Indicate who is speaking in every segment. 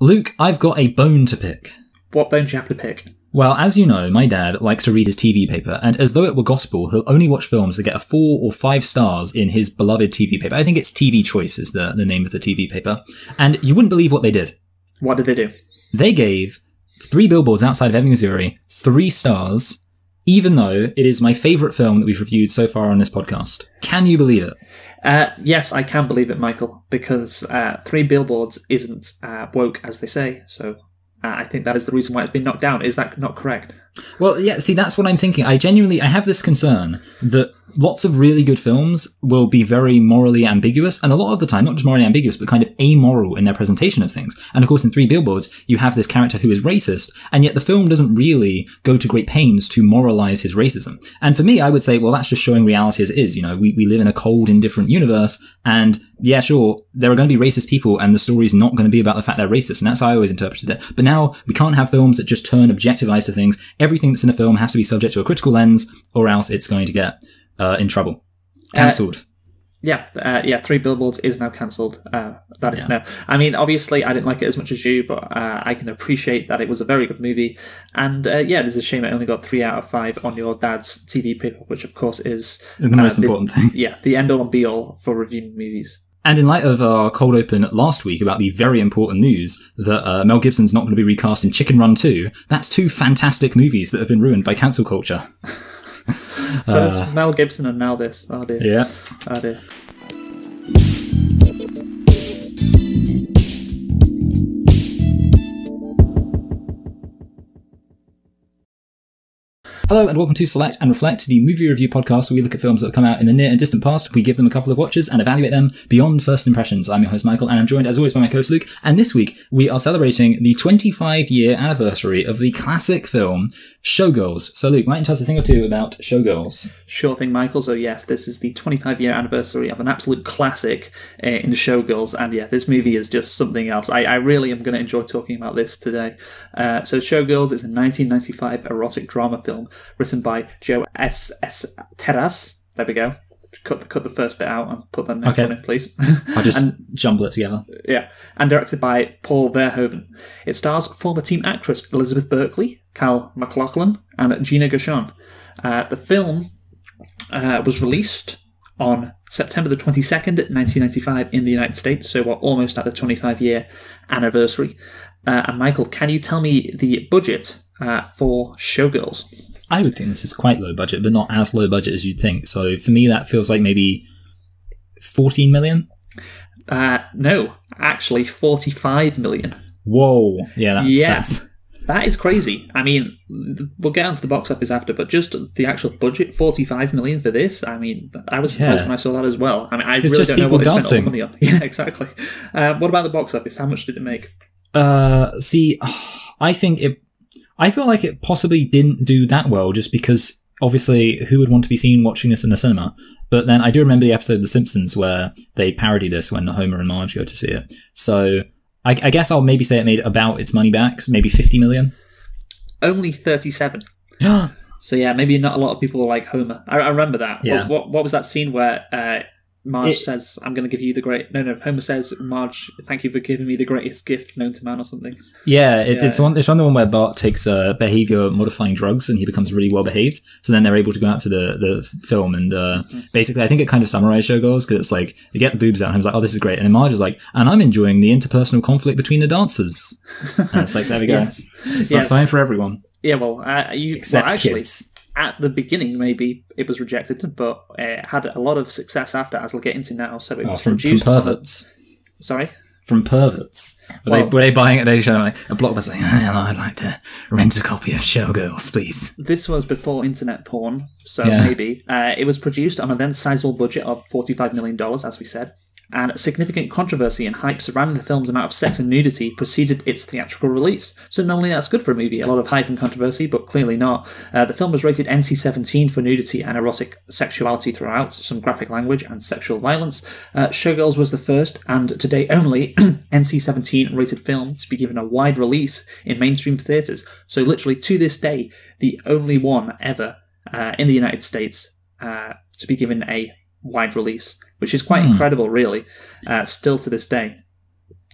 Speaker 1: Luke, I've got a bone to pick.
Speaker 2: What bone do you have to pick?
Speaker 1: Well, as you know, my dad likes to read his TV paper, and as though it were gospel, he'll only watch films that get a 4 or 5 stars in his beloved TV paper. I think it's TV Choice is the name of the TV paper. And you wouldn't believe what they did.
Speaker 2: What did they do?
Speaker 1: They gave 3 Billboards Outside of Ebbing, Missouri 3 stars, even though it is my favourite film that we've reviewed so far on this podcast. Can you believe it?
Speaker 2: Yes, I can believe it, Michael, because 3 Billboards isn't woke, as they say, so... I think that is the reason why it's been knocked down. Is that not correct?
Speaker 1: Well, yeah, see, that's what I'm thinking. I have this concern that lots of really good films will be very morally ambiguous, and a lot of the time, not just morally ambiguous, but kind of amoral in their presentation of things. And of course, in 3 Billboards, you have this character who is racist, and yet the film doesn't really go to great pains to moralize his racism. And for me, I would say, well, that's just showing reality as it is. You know, we live in a cold, indifferent universe, and yeah, sure, there are going to be racist people, and the story's not going to be about the fact they're racist, and that's how I always interpreted it. But now, we can't have films that just turn objectivized to things. Everything that's in a film has to be subject to a critical lens, or else it's going to get in trouble. Cancelled.
Speaker 2: 3 Billboards is now cancelled. That is no. I mean, obviously, I didn't like it as much as you, but I can appreciate that it was a very good movie. And there's a shame it only got 3 out of 5 on your dad's TV paper, which of course is
Speaker 1: the most important thing.
Speaker 2: Yeah, the end all and be all for reviewing movies.
Speaker 1: And in light of our cold open last week about the very important news that Mel Gibson's not going to be recast in Chicken Run 2, that's 2 fantastic movies that have been ruined by cancel culture.
Speaker 2: First Mel Gibson and now this. Oh dear.
Speaker 1: Yeah.
Speaker 2: Oh dear.
Speaker 1: Hello and welcome to Select and Reflect, the movie review podcast where we look at films that have come out in the near and distant past. We give them a couple of watches and evaluate them beyond first impressions. I'm your host Michael, and I'm joined as always by my co-host Luke. And this week we are celebrating the 25-year anniversary of the classic film Showgirls. So Luke, might you tell us a thing or two about Showgirls?
Speaker 2: Sure thing, Michael. So yes, this is the 25-year anniversary of an absolute classic in Showgirls, and yeah, this movie is just something else. I really am going to enjoy talking about this today. So Showgirls is a 1995 erotic drama film written by Joe S. Terras. There we go. Cut the first bit out and put the next one in, please.
Speaker 1: I'll just jumble it together.
Speaker 2: Yeah. And directed by Paul Verhoeven. It stars former team actress Elizabeth Berkley, Cal MacLachlan, and Gina Gershon. The film was released on September the 22nd, 1995 in the United States, so we're almost at the 25-year anniversary. And Michael, can you tell me the budget for Showgirls?
Speaker 1: I would think this is quite low budget, but not as low budget as you'd think. So for me, that feels like maybe 14 million?
Speaker 2: No, actually 45 million.
Speaker 1: Whoa. Yeah, that's...
Speaker 2: That is crazy. I mean, we'll get onto the box office after, but just the actual budget, 45 million for this, I mean, I was surprised when I saw that as well. I mean, I really don't know what they spent all the money on. Yeah, exactly. What about the box office? How much did it make?
Speaker 1: I feel like it possibly didn't do that well, just because, obviously, who would want to be seen watching this in the cinema? But then I do remember the episode of The Simpsons where they parody this when Homer and Marge go to see it. So I guess I'll maybe say it made about its money back, maybe 50 million.
Speaker 2: Only 37. So yeah, maybe not a lot of people like Homer. I remember that.
Speaker 1: Yeah.
Speaker 2: What was that scene where Marge says, I'm going to give you the great... No, Homer says, Marge, thank you for giving me the greatest gift known to man or something.
Speaker 1: Yeah, it's on the one where Bart takes behavior-modifying drugs and he becomes really well-behaved. So then they're able to go out to the film and basically, I think it kind of summarized Showgirls because it's like, you get the boobs out and he's like, oh, this is great. And then Marge is like, and I'm enjoying the interpersonal conflict between the dancers. And it's like, there we go.
Speaker 2: Yes.
Speaker 1: It's like something for everyone.
Speaker 2: Yeah, well,
Speaker 1: Except kids.
Speaker 2: At the beginning, maybe it was rejected, but it had a lot of success after, as we'll get into now. So it was
Speaker 1: from perverts.
Speaker 2: Sorry?
Speaker 1: From perverts. Were they buying it at a Blockbuster saying, I'd like to rent a copy of Showgirls, please.
Speaker 2: This was before internet porn, so maybe. It was produced on a then sizable budget of $45 million, as we said. And significant controversy and hype surrounding the film's amount of sex and nudity preceded its theatrical release. So normally that's good for a movie, a lot of hype and controversy, but clearly not. The film was rated NC-17 for nudity and erotic sexuality throughout, some graphic language and sexual violence. Showgirls was the first, and to date only, NC-17 rated film to be given a wide release in mainstream theatres. So literally to this day, the only one ever in the United States to be given a wide release, which is quite incredible, really, still to this day.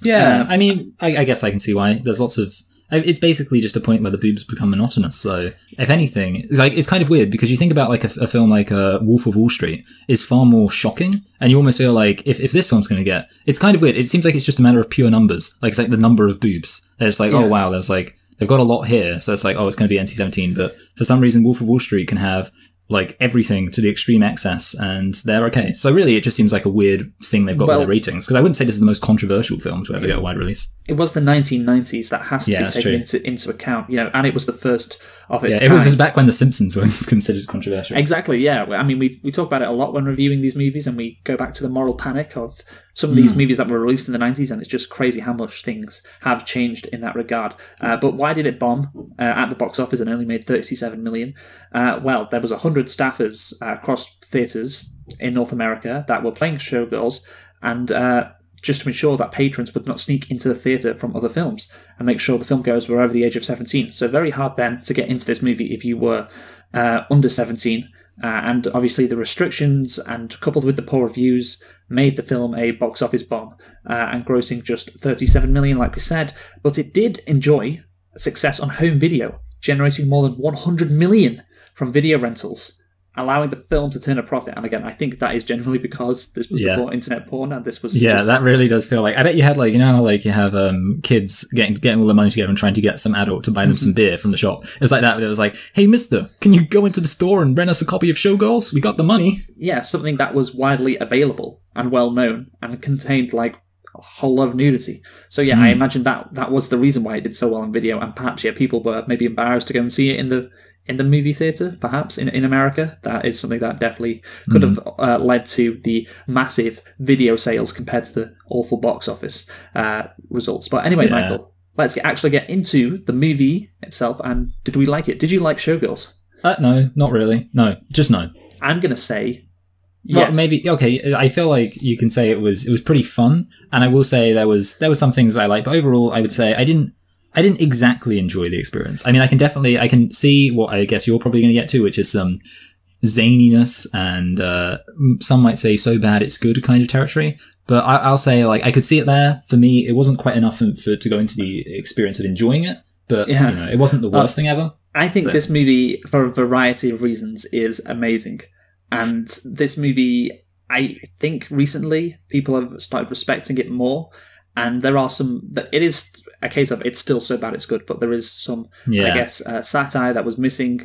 Speaker 1: Yeah, I mean, I guess I can see why. There's lots of... It's basically just a point where the boobs become monotonous. So, if anything, it's kind of weird because you think about like a film like Wolf of Wall Street is far more shocking, and you almost feel like if this film's going to get... It's kind of weird. It seems like it's just a matter of pure numbers. Like, it's like the number of boobs. And it's like, oh wow, there's like... They've got a lot here, so it's like, oh, it's going to be NC-17, but for some reason Wolf of Wall Street can have like everything to the extreme excess, and they're okay. So really, it just seems like a weird thing they've got with their ratings. Because I wouldn't say this is the most controversial film to ever get a wide release.
Speaker 2: It was the 1990s, that has to be taken into account, and it was the first of its kind.
Speaker 1: It was just back when The Simpsons was considered controversial.
Speaker 2: Exactly, yeah. I mean, we talk about it a lot when reviewing these movies, and we go back to the moral panic of some of these movies that were released in the 90s, and it's just crazy how much things have changed in that regard. But why did it bomb at the box office and only made $37 million? Well, there was 100 staffers across theatres in North America that were playing Showgirls, and just to ensure that patrons would not sneak into the theatre from other films and make sure the filmgoers were over the age of 17. So very hard then to get into this movie if you were under 17. And obviously the restrictions, and coupled with the poor reviews, made the film a box office bomb, and grossing just $37 million, like we said. But it did enjoy success on home video, generating more than $100 million from video rentals, allowing the film to turn a profit. And again, I think that is generally because this was before internet porn, and this was
Speaker 1: that really does feel like... I bet you had like, like you have kids getting all the money together and trying to get some adult to buy them some beer from the shop. It's like that, but it was like, hey mister, can you go into the store and rent us a copy of Showgirls? We got the money. Yeah,
Speaker 2: something that was widely available and well known and contained like a whole lot of nudity. So I imagine that was the reason why it did so well on video, and perhaps people were maybe embarrassed to go and see it in the movie theatre, perhaps, in America. That is something that definitely could have led to the massive video sales compared to the awful box office results. But anyway, Michael, let's actually get into the movie itself. And did we like it? Did you like Showgirls?
Speaker 1: No, not really. No, just no.
Speaker 2: I'm going to say
Speaker 1: yes.
Speaker 2: Well,
Speaker 1: maybe, okay, I feel like you can say it was pretty fun, and I will say there was some things I liked, but overall I would say I didn't exactly enjoy the experience. I mean, I can see what I guess you're probably going to get to, which is some zaniness and some might say so bad it's good kind of territory. But I'll say, like, I could see it there. For me, it wasn't quite enough to go into the experience of enjoying it, but it wasn't the worst thing ever.
Speaker 2: I think this movie, for a variety of reasons, is amazing. And this movie, I think recently people have started respecting it more. And there are it is a case of it's still so bad it's good, but there is some, I guess, satire that was missing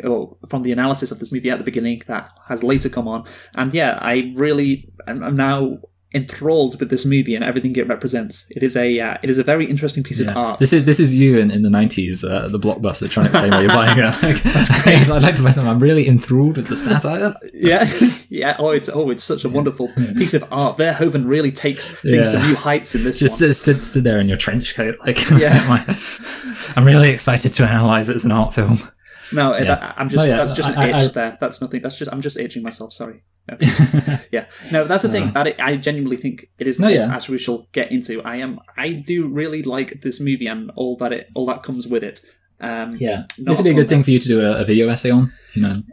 Speaker 2: from the analysis of this movie at the beginning that has later come on. And I really am now enthralled with this movie and everything it represents. It is a very interesting piece of art.
Speaker 1: This is you in the 90s, the Blockbuster, trying to explain what you're buying. That's great. I'd like to buy something. I'm really enthralled with the satire.
Speaker 2: Yeah. It's such a wonderful piece of art. Verhoeven really takes things to new heights in this.
Speaker 1: Just stood there in your trench coat, like. I'm really excited to analyze it as an art film.
Speaker 2: No, that's just an itch there. That's nothing. I'm just itching myself. Sorry. No. No, that's the thing. That I genuinely think it is as we shall get into. I do really like this movie and all that comes with it.
Speaker 1: This would be a good thing for you to do a video essay on.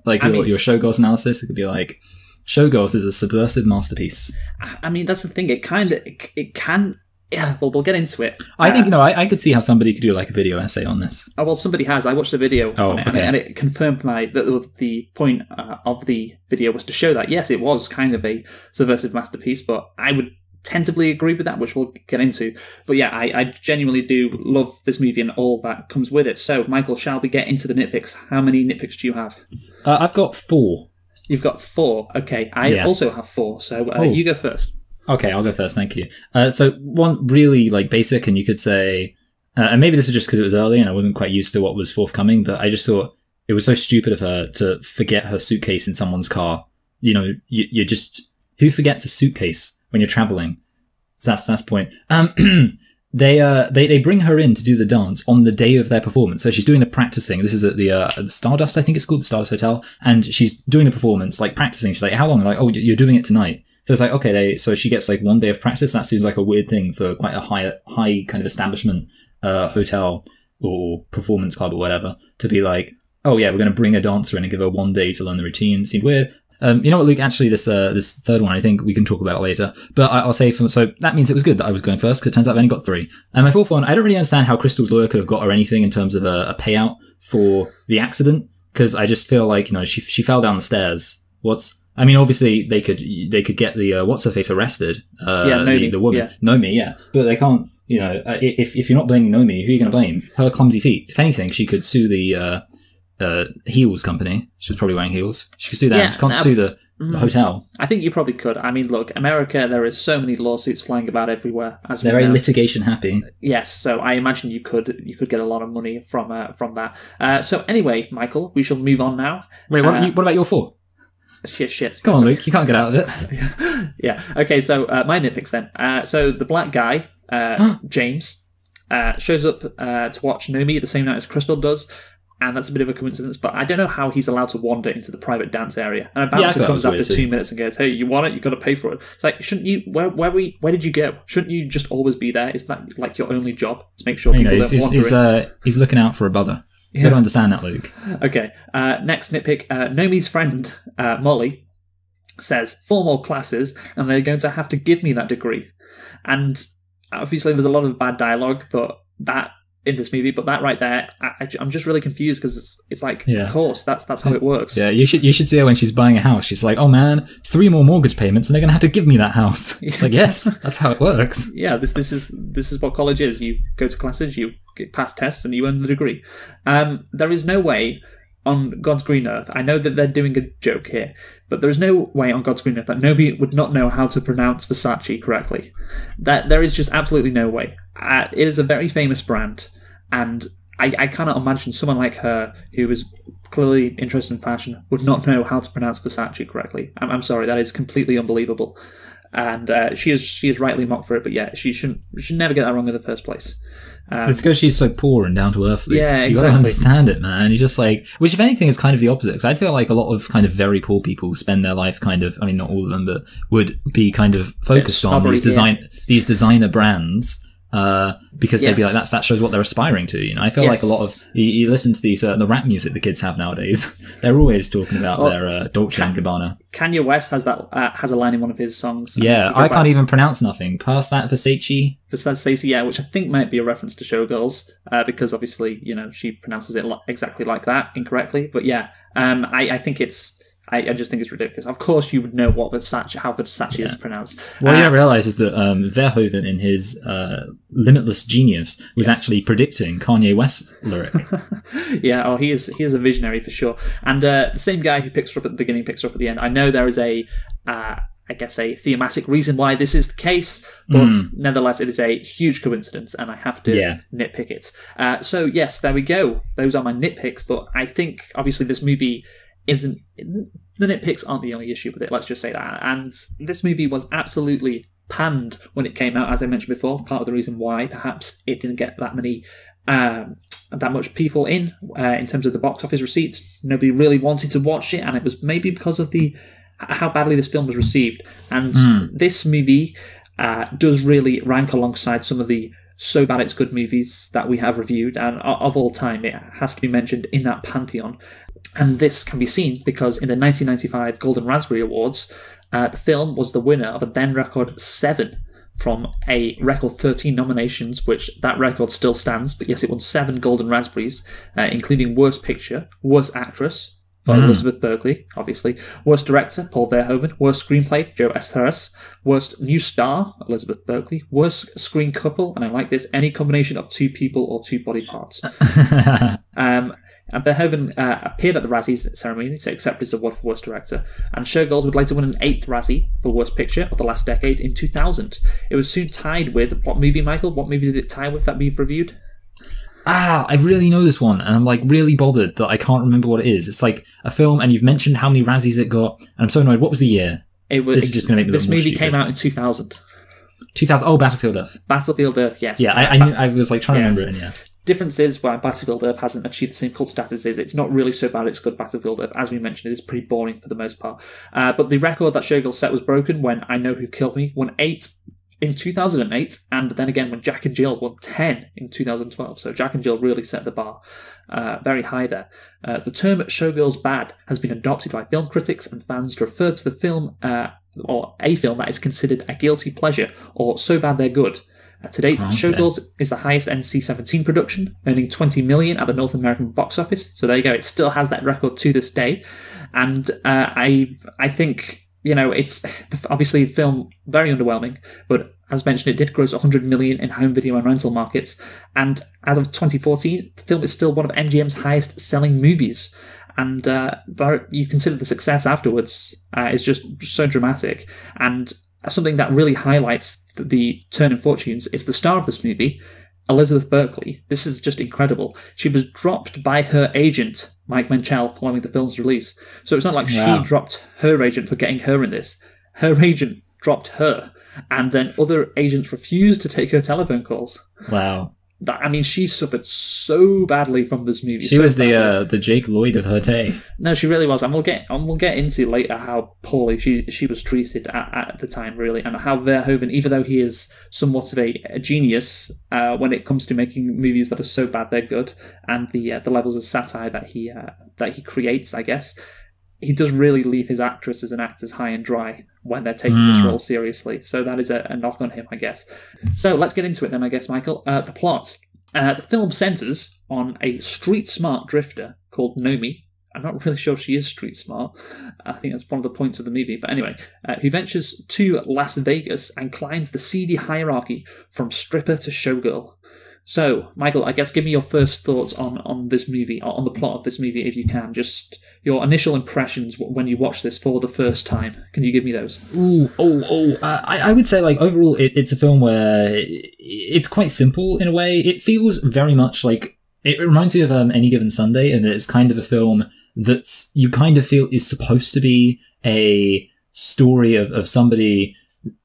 Speaker 1: Like your Showgirls analysis. It could be like, Showgirls is a subversive masterpiece.
Speaker 2: I mean, that's the thing. It can. Yeah, well, we'll get into it.
Speaker 1: I think, I could see how somebody could do like a video essay on this.
Speaker 2: Oh, well, somebody has. I watched the video on it, and it confirmed the point of the video was to show that, yes, it was kind of a subversive masterpiece, but I would tentatively agree with that, which we'll get into. But I genuinely do love this movie and all that comes with it. So, Michael, shall we get into the nitpicks? How many nitpicks do you have?
Speaker 1: I've got 4.
Speaker 2: You've got 4. Okay, I also have 4, so you go first.
Speaker 1: Okay, I'll go first, thank you. So one really basic, and you could say, and maybe this is just because it was early and I wasn't quite used to what was forthcoming, but I just thought it was so stupid of her to forget her suitcase in someone's car. You just, who forgets a suitcase when you're traveling? So that's the point. They bring her in to do the dance on the day of their performance. So she's doing the practicing. This is at the Stardust, I think it's called, the Stardust Hotel, and she's doing the performance, practicing. She's like, how long? Like, oh, you're doing it tonight. So it's like, okay, so she gets 1 day of practice. That seems like a weird thing for quite a high kind of establishment, hotel or performance club or whatever, to be like, oh yeah, we're going to bring a dancer in and give her 1 day to learn the routine. It seemed weird. You know what, Luke? Actually, this third one, I think we can talk about it later. But I'll say so that means it was good that I was going first because it turns out I've only got 3. And my fourth one, I don't really understand how Crystal's lawyer could have got her anything in terms of a payout for the accident, because I just feel like, she fell down the stairs. Obviously they could get the what's her face arrested.
Speaker 2: Nomi,
Speaker 1: the woman, Nomi, yeah, but they can't. If you're not blaming Nomi, who are you going to blame? Her clumsy feet. If anything, she could sue the heels company. She was probably wearing heels. She could sue them. She can't sue the hotel.
Speaker 2: I think you probably could. I mean, look, America, there is so many lawsuits flying about everywhere.
Speaker 1: They're very litigation happy.
Speaker 2: Yes, so I imagine you could get a lot of money from that. So anyway, Michael, we shall move on now.
Speaker 1: Wait, what about your 4?
Speaker 2: Shit.
Speaker 1: Come on, Luke, you can't get out of it.
Speaker 2: Yeah. Okay, so my nitpicks then. So the black guy, James, shows up to watch Nomi the same night as Crystal does. And that's a bit of a coincidence, but I don't know how he's allowed to wander into the private dance area. And a bouncer comes after 2 minutes and goes, "Hey, you want it? You've got to pay for it." It's like, shouldn't you? Where did you go? Shouldn't you just always be there? Is that like your only job to make sure people don't wander in?
Speaker 1: He's looking out for a brother. You don't understand that, Luke.
Speaker 2: Okay. Next nitpick: Nomi's friend Molly says 4 more classes, and they're going to have to give me that degree. And obviously, there's a lot of bad dialogue, but that. In this movie, but that right there, I'm just really confused because it's like, of course, that's how it works. Yeah,
Speaker 1: you should see her when she's buying a house. She's like, oh man, 3 more mortgage payments, and they're gonna have to give me that house. It's like, yes, that's how it works.
Speaker 2: Yeah, this is what college is. You go to classes, you pass tests, and you earn the degree. There is no way on God's green earth. I know that they're doing a joke here, but there is no way on God's green earth that nobody would not know how to pronounce Versace correctly. That there is just absolutely no way. It is a very famous brand, and I cannot imagine someone like her, who is clearly interested in fashion, would not know how to pronounce Versace correctly. I'm sorry, that is completely unbelievable. And she is rightly mocked for it, but yeah, she should never get that wrong in the first place.
Speaker 1: It's because she's so poor and down to earth, Luke.
Speaker 2: Yeah, exactly.
Speaker 1: You gotta understand it, man. You just like, which if anything is kind of the opposite, because I feel like a lot of kind of very poor people spend their life kind of, I mean, not all of them, but would be kind of focused on these designer brands. Because they'd be like, that shows what they're aspiring to, you know. I feel like a lot of you listen to these the rap music the kids have nowadays. They're always talking about their Dolce and Gabbana.
Speaker 2: Kanye West has a line in one of his songs.
Speaker 1: Yeah, I can't even pronounce nothing past that Versace.
Speaker 2: Versace, yeah, which I think might be a reference to Showgirls, because obviously, you know, she pronounces it exactly like that incorrectly. But yeah, I think it's. I just think it's ridiculous. Of course, you would know how Versace is pronounced.
Speaker 1: What you don't realise is that Verhoeven, in his limitless genius, was actually predicting Kanye West's lyric.
Speaker 2: Yeah, he is a visionary for sure. And the same guy who picks her up at the beginning picks her up at the end. I know there is a thematic reason why this is the case, but nevertheless, it is a huge coincidence, and I have to nitpick it. So yes, there we go. Those are my nitpicks, but I think obviously this movie isn't. The nitpicks aren't the only issue with it, let's just say that. And this movie was absolutely panned when it came out, as I mentioned before. Part of the reason why perhaps it didn't get that many that much people in terms of the box office receipts. Nobody really wanted to watch it, and it was maybe because of how badly this film was received. And this movie does really rank alongside some of the so bad it's good movies that we have reviewed, and of all time it has to be mentioned in that pantheon. And this can be seen because in the 1995 Golden Raspberry Awards, the film was the winner of a then record 7 from a record 13 nominations, which that record still stands. But yes, it won 7 Golden Raspberries, including Worst Picture, Worst Actress for Elizabeth Berkley, obviously, Worst Director, Paul Verhoeven, Worst Screenplay, Joe S. Harris, Worst New Star, Elizabeth Berkley, Worst Screen Couple, and I like this, any combination of 2 people or 2 body parts. And Verhoeven appeared at the Razzies ceremony to accept his award for Worst Director, and Showgirls would later win an 8th Razzie for Worst Picture of the last decade in 2000. It was soon tied with, what movie, Michael? What movie did it tie with that we've reviewed?
Speaker 1: I really know this one, and I'm like really bothered that I can't remember what it is. It's like a film, and you've mentioned how many Razzies it got, and I'm so annoyed. What was the year? This is just going to make me
Speaker 2: This movie came out in 2000.
Speaker 1: 2000, oh, Battlefield Earth.
Speaker 2: Battlefield Earth, yes.
Speaker 1: Yeah, I was like trying to remember it, yeah.
Speaker 2: Difference is, why Battlefield Earth hasn't achieved the same cult status is, it's not really so bad it's good. Battlefield Earth, as we mentioned, it is pretty boring for the most part. But the record that Showgirls set was broken when I Know Who Killed Me won 8 in 2008, and then again when Jack and Jill won 10 in 2012. So Jack and Jill really set the bar very high there. The term Showgirls bad has been adopted by film critics and fans to refer to the film, or a film that is considered a guilty pleasure, or so bad they're good. To date, Showgirls is the highest NC-17 production, earning $20 million at the North American box office. So there you go. It still has that record to this day. And I think, it's obviously the film very underwhelming, but as mentioned, it did gross $100 million in home video and rental markets. And as of 2014, the film is still one of MGM's highest selling movies. And you consider the success afterwards is just so dramatic. And something that really highlights the turn in fortunes is the star of this movie, Elizabeth Berkley. This is just incredible. She was dropped by her agent, Mike Menchel, following the film's release. So it's not like she dropped her agent for getting her in this. Her agent dropped her, and then other agents refused to take her telephone calls.
Speaker 1: Wow.
Speaker 2: She suffered so badly from this movie.
Speaker 1: She was the Jake Lloyd of her day.
Speaker 2: No, she really was, and we'll get into later how poorly she was treated at the time, really, and how Verhoeven, even though he is somewhat of a genius when it comes to making movies that are so bad they're good, and the levels of satire that he creates, I guess, he does really leave his actresses and actors high and dry when they're taking this role seriously. So that is a knock on him, I guess. So let's get into it then, I guess, Michael. The plot. The film centres on a street-smart drifter called Nomi. I'm not really sure she is street-smart. I think that's one of the points of the movie. But anyway, who ventures to Las Vegas and climbs the seedy hierarchy from stripper to showgirl. So, Michael, I guess give me your first thoughts on this movie, or on the plot of this movie, if you can. Just your initial impressions when you watch this for the first time. Can you give me those?
Speaker 1: I would say, overall, it's a film where it's quite simple in a way. It feels very much like... It reminds me of Any Given Sunday, and it's kind of a film that you kind of feel is supposed to be a story of somebody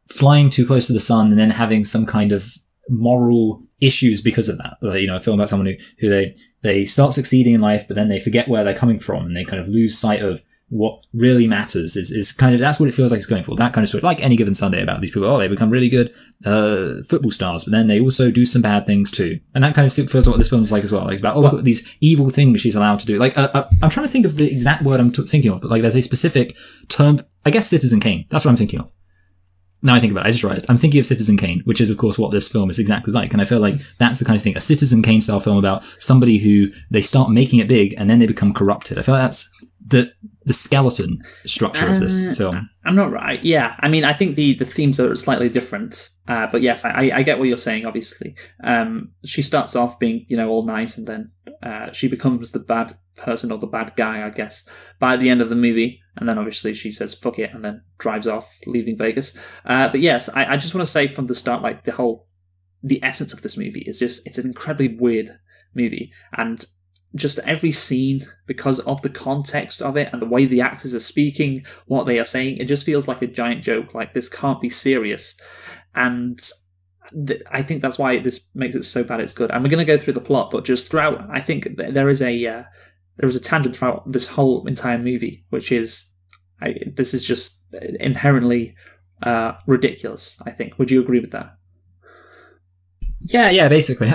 Speaker 1: flying too close to the sun and then having some kind of moral issues because of that. A film about someone who they start succeeding in life, but then they forget where they're coming from and they kind of lose sight of what really matters is kind of, that's what it feels like it's going for. That kind of story, like Any Given Sunday, about these people, they become really good football stars, but then they also do some bad things too. And that kind of feels like what this film's like as well. Like, it's about, look at these evil things she's allowed to do. I'm trying to think of the exact word I'm thinking of, but there's a specific term, I guess Citizen Kane. That's what I'm thinking of. Now I think about it, I just realised. I'm thinking of Citizen Kane, which is, of course, what this film is exactly like. And I feel like that's the kind of thing, a Citizen Kane style film about somebody who they start making it big and then they become corrupted. I feel like that's the skeleton structure of this film.
Speaker 2: I'm not right. Yeah. I think the themes are slightly different. But yes, I get what you're saying, obviously. She starts off being, all nice, and then she becomes the bad person or the bad guy, I guess, by the end of the movie. And then obviously she says, fuck it, and then drives off, leaving Vegas. But yes, I just want to say from the start, the essence of this movie is just, it's an incredibly weird movie. And just every scene, because of the context of it and the way the actors are speaking, what they are saying, it just feels like a giant joke. Like, this can't be serious. And I think that's why this makes it so bad it's good. And we're going to go through the plot, but just throughout, I think there is a tangent throughout this whole entire movie, which is, this is just inherently ridiculous, I think. Would you agree with that?
Speaker 1: Yeah, basically.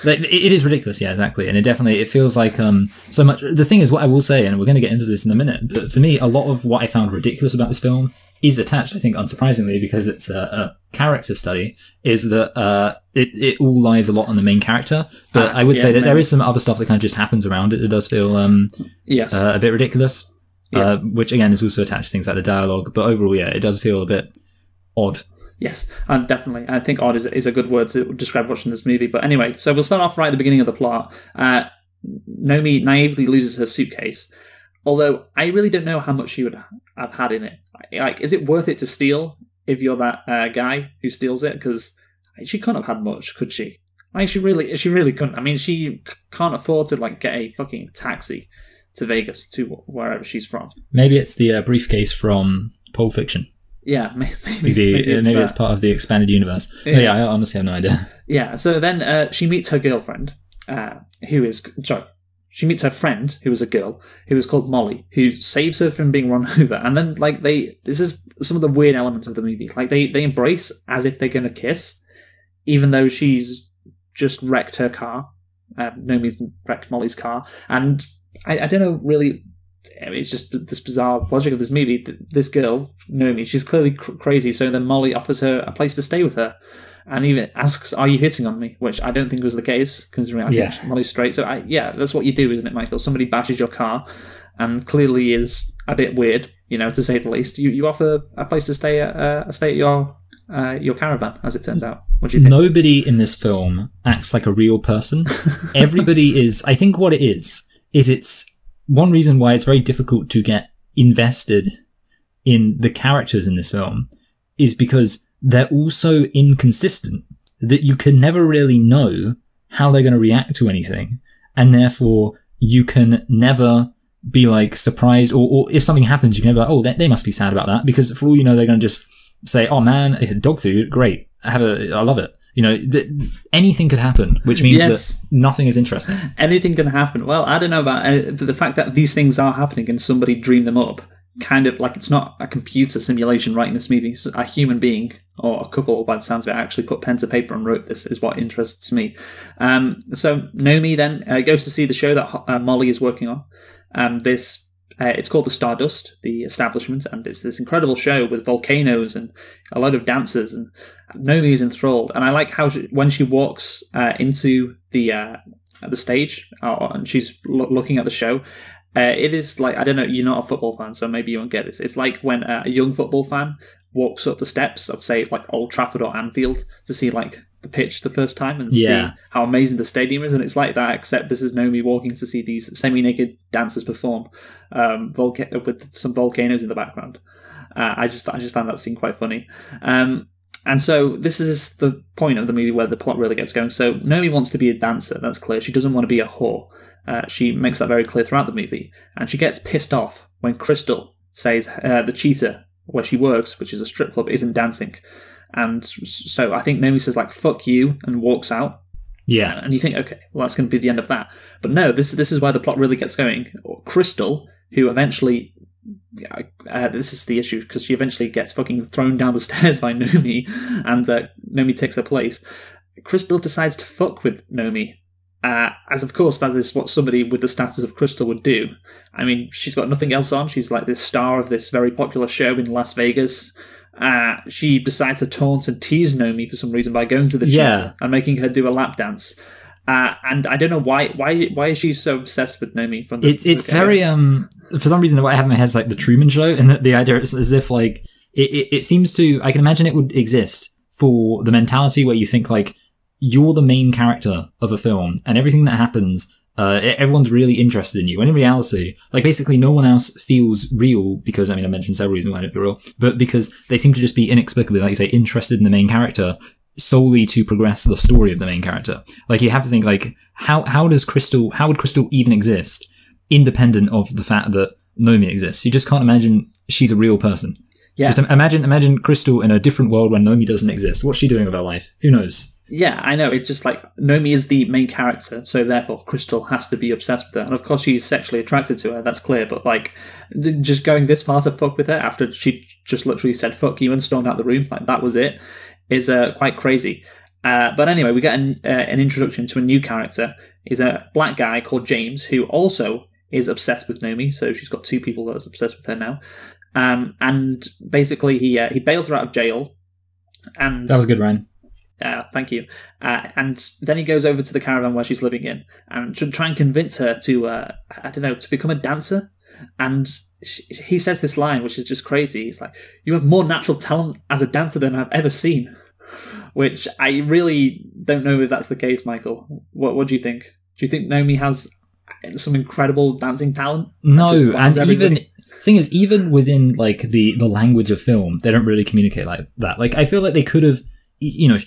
Speaker 1: It is ridiculous, yeah, exactly. And it feels like so much. The thing is, what I will say, and we're going to get into this in a minute, but for me, a lot of what I found ridiculous about this film is attached, I think, unsurprisingly, because it's a character study, is that it all lies a lot on the main character. But I would say that there is some other stuff that kind of just happens around it. It does feel a bit ridiculous, which again is also attached to things like the dialogue. But overall, yeah, it does feel a bit odd.
Speaker 2: Yes, definitely. I think odd is a good word to describe watching this movie. But anyway, so we'll start off right at the beginning of the plot. Nomi naively loses her suitcase, although I really don't know how much she would have had in it. Like, is it worth it to steal if you're that guy who steals it? Because she couldn't have had much, could she? She really couldn't. She can't afford to get a fucking taxi to Vegas, to wherever she's from.
Speaker 1: Maybe it's the briefcase from Pulp Fiction.
Speaker 2: Yeah,
Speaker 1: maybe it's part of the expanded universe. Yeah, I honestly have no idea.
Speaker 2: Yeah, so then she meets her girlfriend, she meets her friend, who was a girl, who was called Molly, who saves her from being run over. And then, like, this is some of the weird elements of the movie. Like, they embrace as if they're going to kiss, even though she's just wrecked her car. Naomi's wrecked Molly's car. And I don't know, really, it's just this bizarre logic of this movie. This girl, Naomi, she's clearly crazy, so then Molly offers her a place to stay with her. And even asks, "Are you hitting on me?" Which I don't think was the case, considering I think Molly's straight. So that's what you do, isn't it, Michael? Somebody bashes your car, and clearly is a bit weird, to say the least. You offer a place to stay at your caravan, as it turns out. What do you think?
Speaker 1: Nobody in this film acts like a real person. Everybody is. I think what it is it's one reason why it's very difficult to get invested in the characters in this film is because they're all so inconsistent that you can never really know how they're going to react to anything. And therefore, you can never be like surprised, or if something happens, you can never be like, oh, they must be sad about that. Because for all you know, they're going to just say, oh man, dog food, great. I love it. Anything could happen, which means that nothing is interesting.
Speaker 2: Anything can happen. Well, I don't know about the fact that these things are happening and somebody dreamed them up. Kind of like it's not a computer simulation writing this movie. So a human being or a couple, by the sounds of it, actually put pen to paper and wrote this is what interests me. So Naomi then goes to see the show that Molly is working on. It's called the Stardust, the establishment, and it's this incredible show with volcanoes and a load of dancers, and Naomi is enthralled. And I like how when she walks into the stage and she's looking at the show, it is like, I don't know, you're not a football fan, so maybe you won't get this. It's like when a young football fan walks up the steps of, say, like Old Trafford or Anfield to see like the pitch the first time and see how amazing the stadium is, and it's like that, except this is Naomi walking to see these semi-naked dancers perform with some volcanoes in the background. I just found that scene quite funny. And so this is the point of the movie where the plot really gets going. So Naomi wants to be a dancer, that's clear. She doesn't want to be a whore. She makes that very clear throughout the movie. And she gets pissed off when Crystal says the Cheetah, where she works, which is a strip club, isn't dancing. And so I think Naomi says, like, fuck you, and walks out.
Speaker 1: Yeah.
Speaker 2: And you think, okay, well, that's going to be the end of that. But no, this is where the plot really gets going. Crystal, who eventually... this is the issue, because she eventually gets fucking thrown down the stairs by Naomi, and Naomi takes her place. Crystal decides to fuck with Naomi. As of course that is what somebody with the status of Crystal would do. I mean, she's got nothing else on. She's like this star of this very popular show in Las Vegas. She decides to taunt and tease Naomi for some reason by going to the Cheetah and making her do a lap dance. And I don't know why is she so obsessed with Naomi from the
Speaker 1: It's very for some reason what I have in my head is like the Truman Show, and the idea is as if like it seems to, I can imagine it would exist for the mentality where you think like you're the main character of a film and everything that happens, everyone's really interested in you. When in reality, like basically no one else feels real because, I mean, I mentioned several reasons why I don't feel real, but because they seem to just be inexplicably, like you say, interested in the main character solely to progress the story of the main character. Like you have to think like, how would Crystal even exist independent of the fact that Naomi exists? You just can't imagine she's a real person. Yeah. Just imagine Crystal in a different world when Naomi doesn't exist. What's she doing with her life? Who knows?
Speaker 2: Yeah, I know. It's just like Naomi is the main character, so therefore Crystal has to be obsessed with her. And of course she's sexually attracted to her, that's clear, but like just going this far to fuck with her after she just literally said fuck you and stormed out the room, like that was it, is quite crazy. But anyway, we get an introduction to a new character. Is a black guy called James, who also is obsessed with Naomi, so she's got two people that are obsessed with her now. And basically he bails her out of jail. And
Speaker 1: that was good, Ryan.
Speaker 2: Thank you. And then he goes over to the caravan where she's living in and should try and convince her to, to become a dancer. And he says this line, which is just crazy. He's like, "You have more natural talent as a dancer than I've ever seen." Which I really don't know if that's the case, Michael. What do you think? Do you think Naomi has some incredible dancing talent?
Speaker 1: No, and even within like the language of film, they don't really communicate like that. Like I feel like they could have,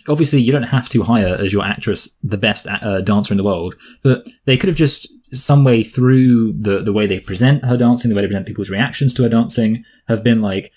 Speaker 1: obviously you don't have to hire as your actress the best dancer in the world, but they could have just some way through the way they present her dancing, the way they present people's reactions to her dancing, have been like,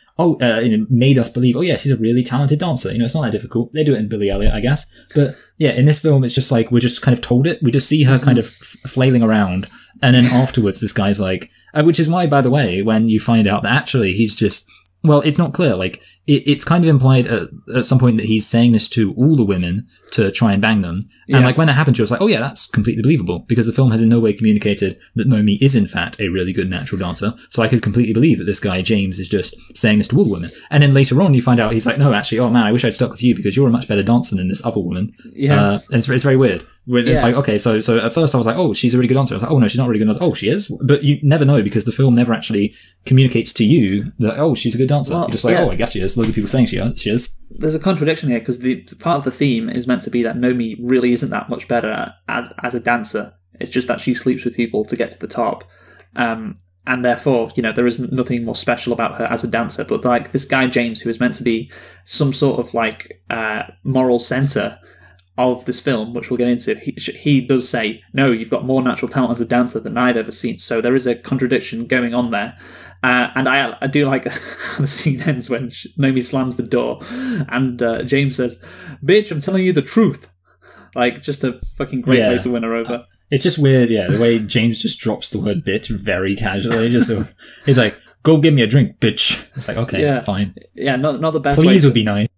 Speaker 1: made us believe, oh yeah, she's a really talented dancer. It's not that difficult. They do it in Billy Elliot, I guess. But yeah, in this film, it's just like we're just kind of told it. We just see her kind of flailing around, And then afterwards, this guy's like, which is why, by the way, when you find out that actually he's just, well, it's not clear. Like, it's kind of implied at some point that he's saying this to all the women to try and bang them. And like when that happened, she was like, oh yeah, that's completely believable, because the film has in no way communicated that Nomi is in fact a really good natural dancer. So I could completely believe that this guy, James, is just saying this to all the women. And then later on, you find out he's like, no, actually, oh man, I wish I'd stuck with you because you're a much better dancer than this other woman.
Speaker 2: Yes.
Speaker 1: And it's very weird. It's like, okay, so at first I was like, oh, she's a really good dancer. I was like, oh no, she's not a really good dancer. Oh, she is? But you never know, because the film never actually communicates to you that, oh, she's a good dancer. Well, you're just like, oh, I guess she is. Loads of people saying she is.
Speaker 2: There's a contradiction here, because the part of the theme is meant to be that Nomi really isn't that much better as a dancer. It's just that she sleeps with people to get to the top. And therefore, there is nothing more special about her as a dancer. But like this guy, James, who is meant to be some sort of like moral center of this film, which we'll get into, he does say, no, you've got more natural talent as a dancer than I've ever seen. So there is a contradiction going on there. And I do like how the scene ends when Nomi slams the door and James says, bitch, I'm telling you the truth. Like, just a fucking great way to win her over.
Speaker 1: It's just weird, the way James just drops the word bitch very casually. He's like, go get me a drink, bitch. It's like, okay, fine.
Speaker 2: Yeah, not the best
Speaker 1: Please would be nice.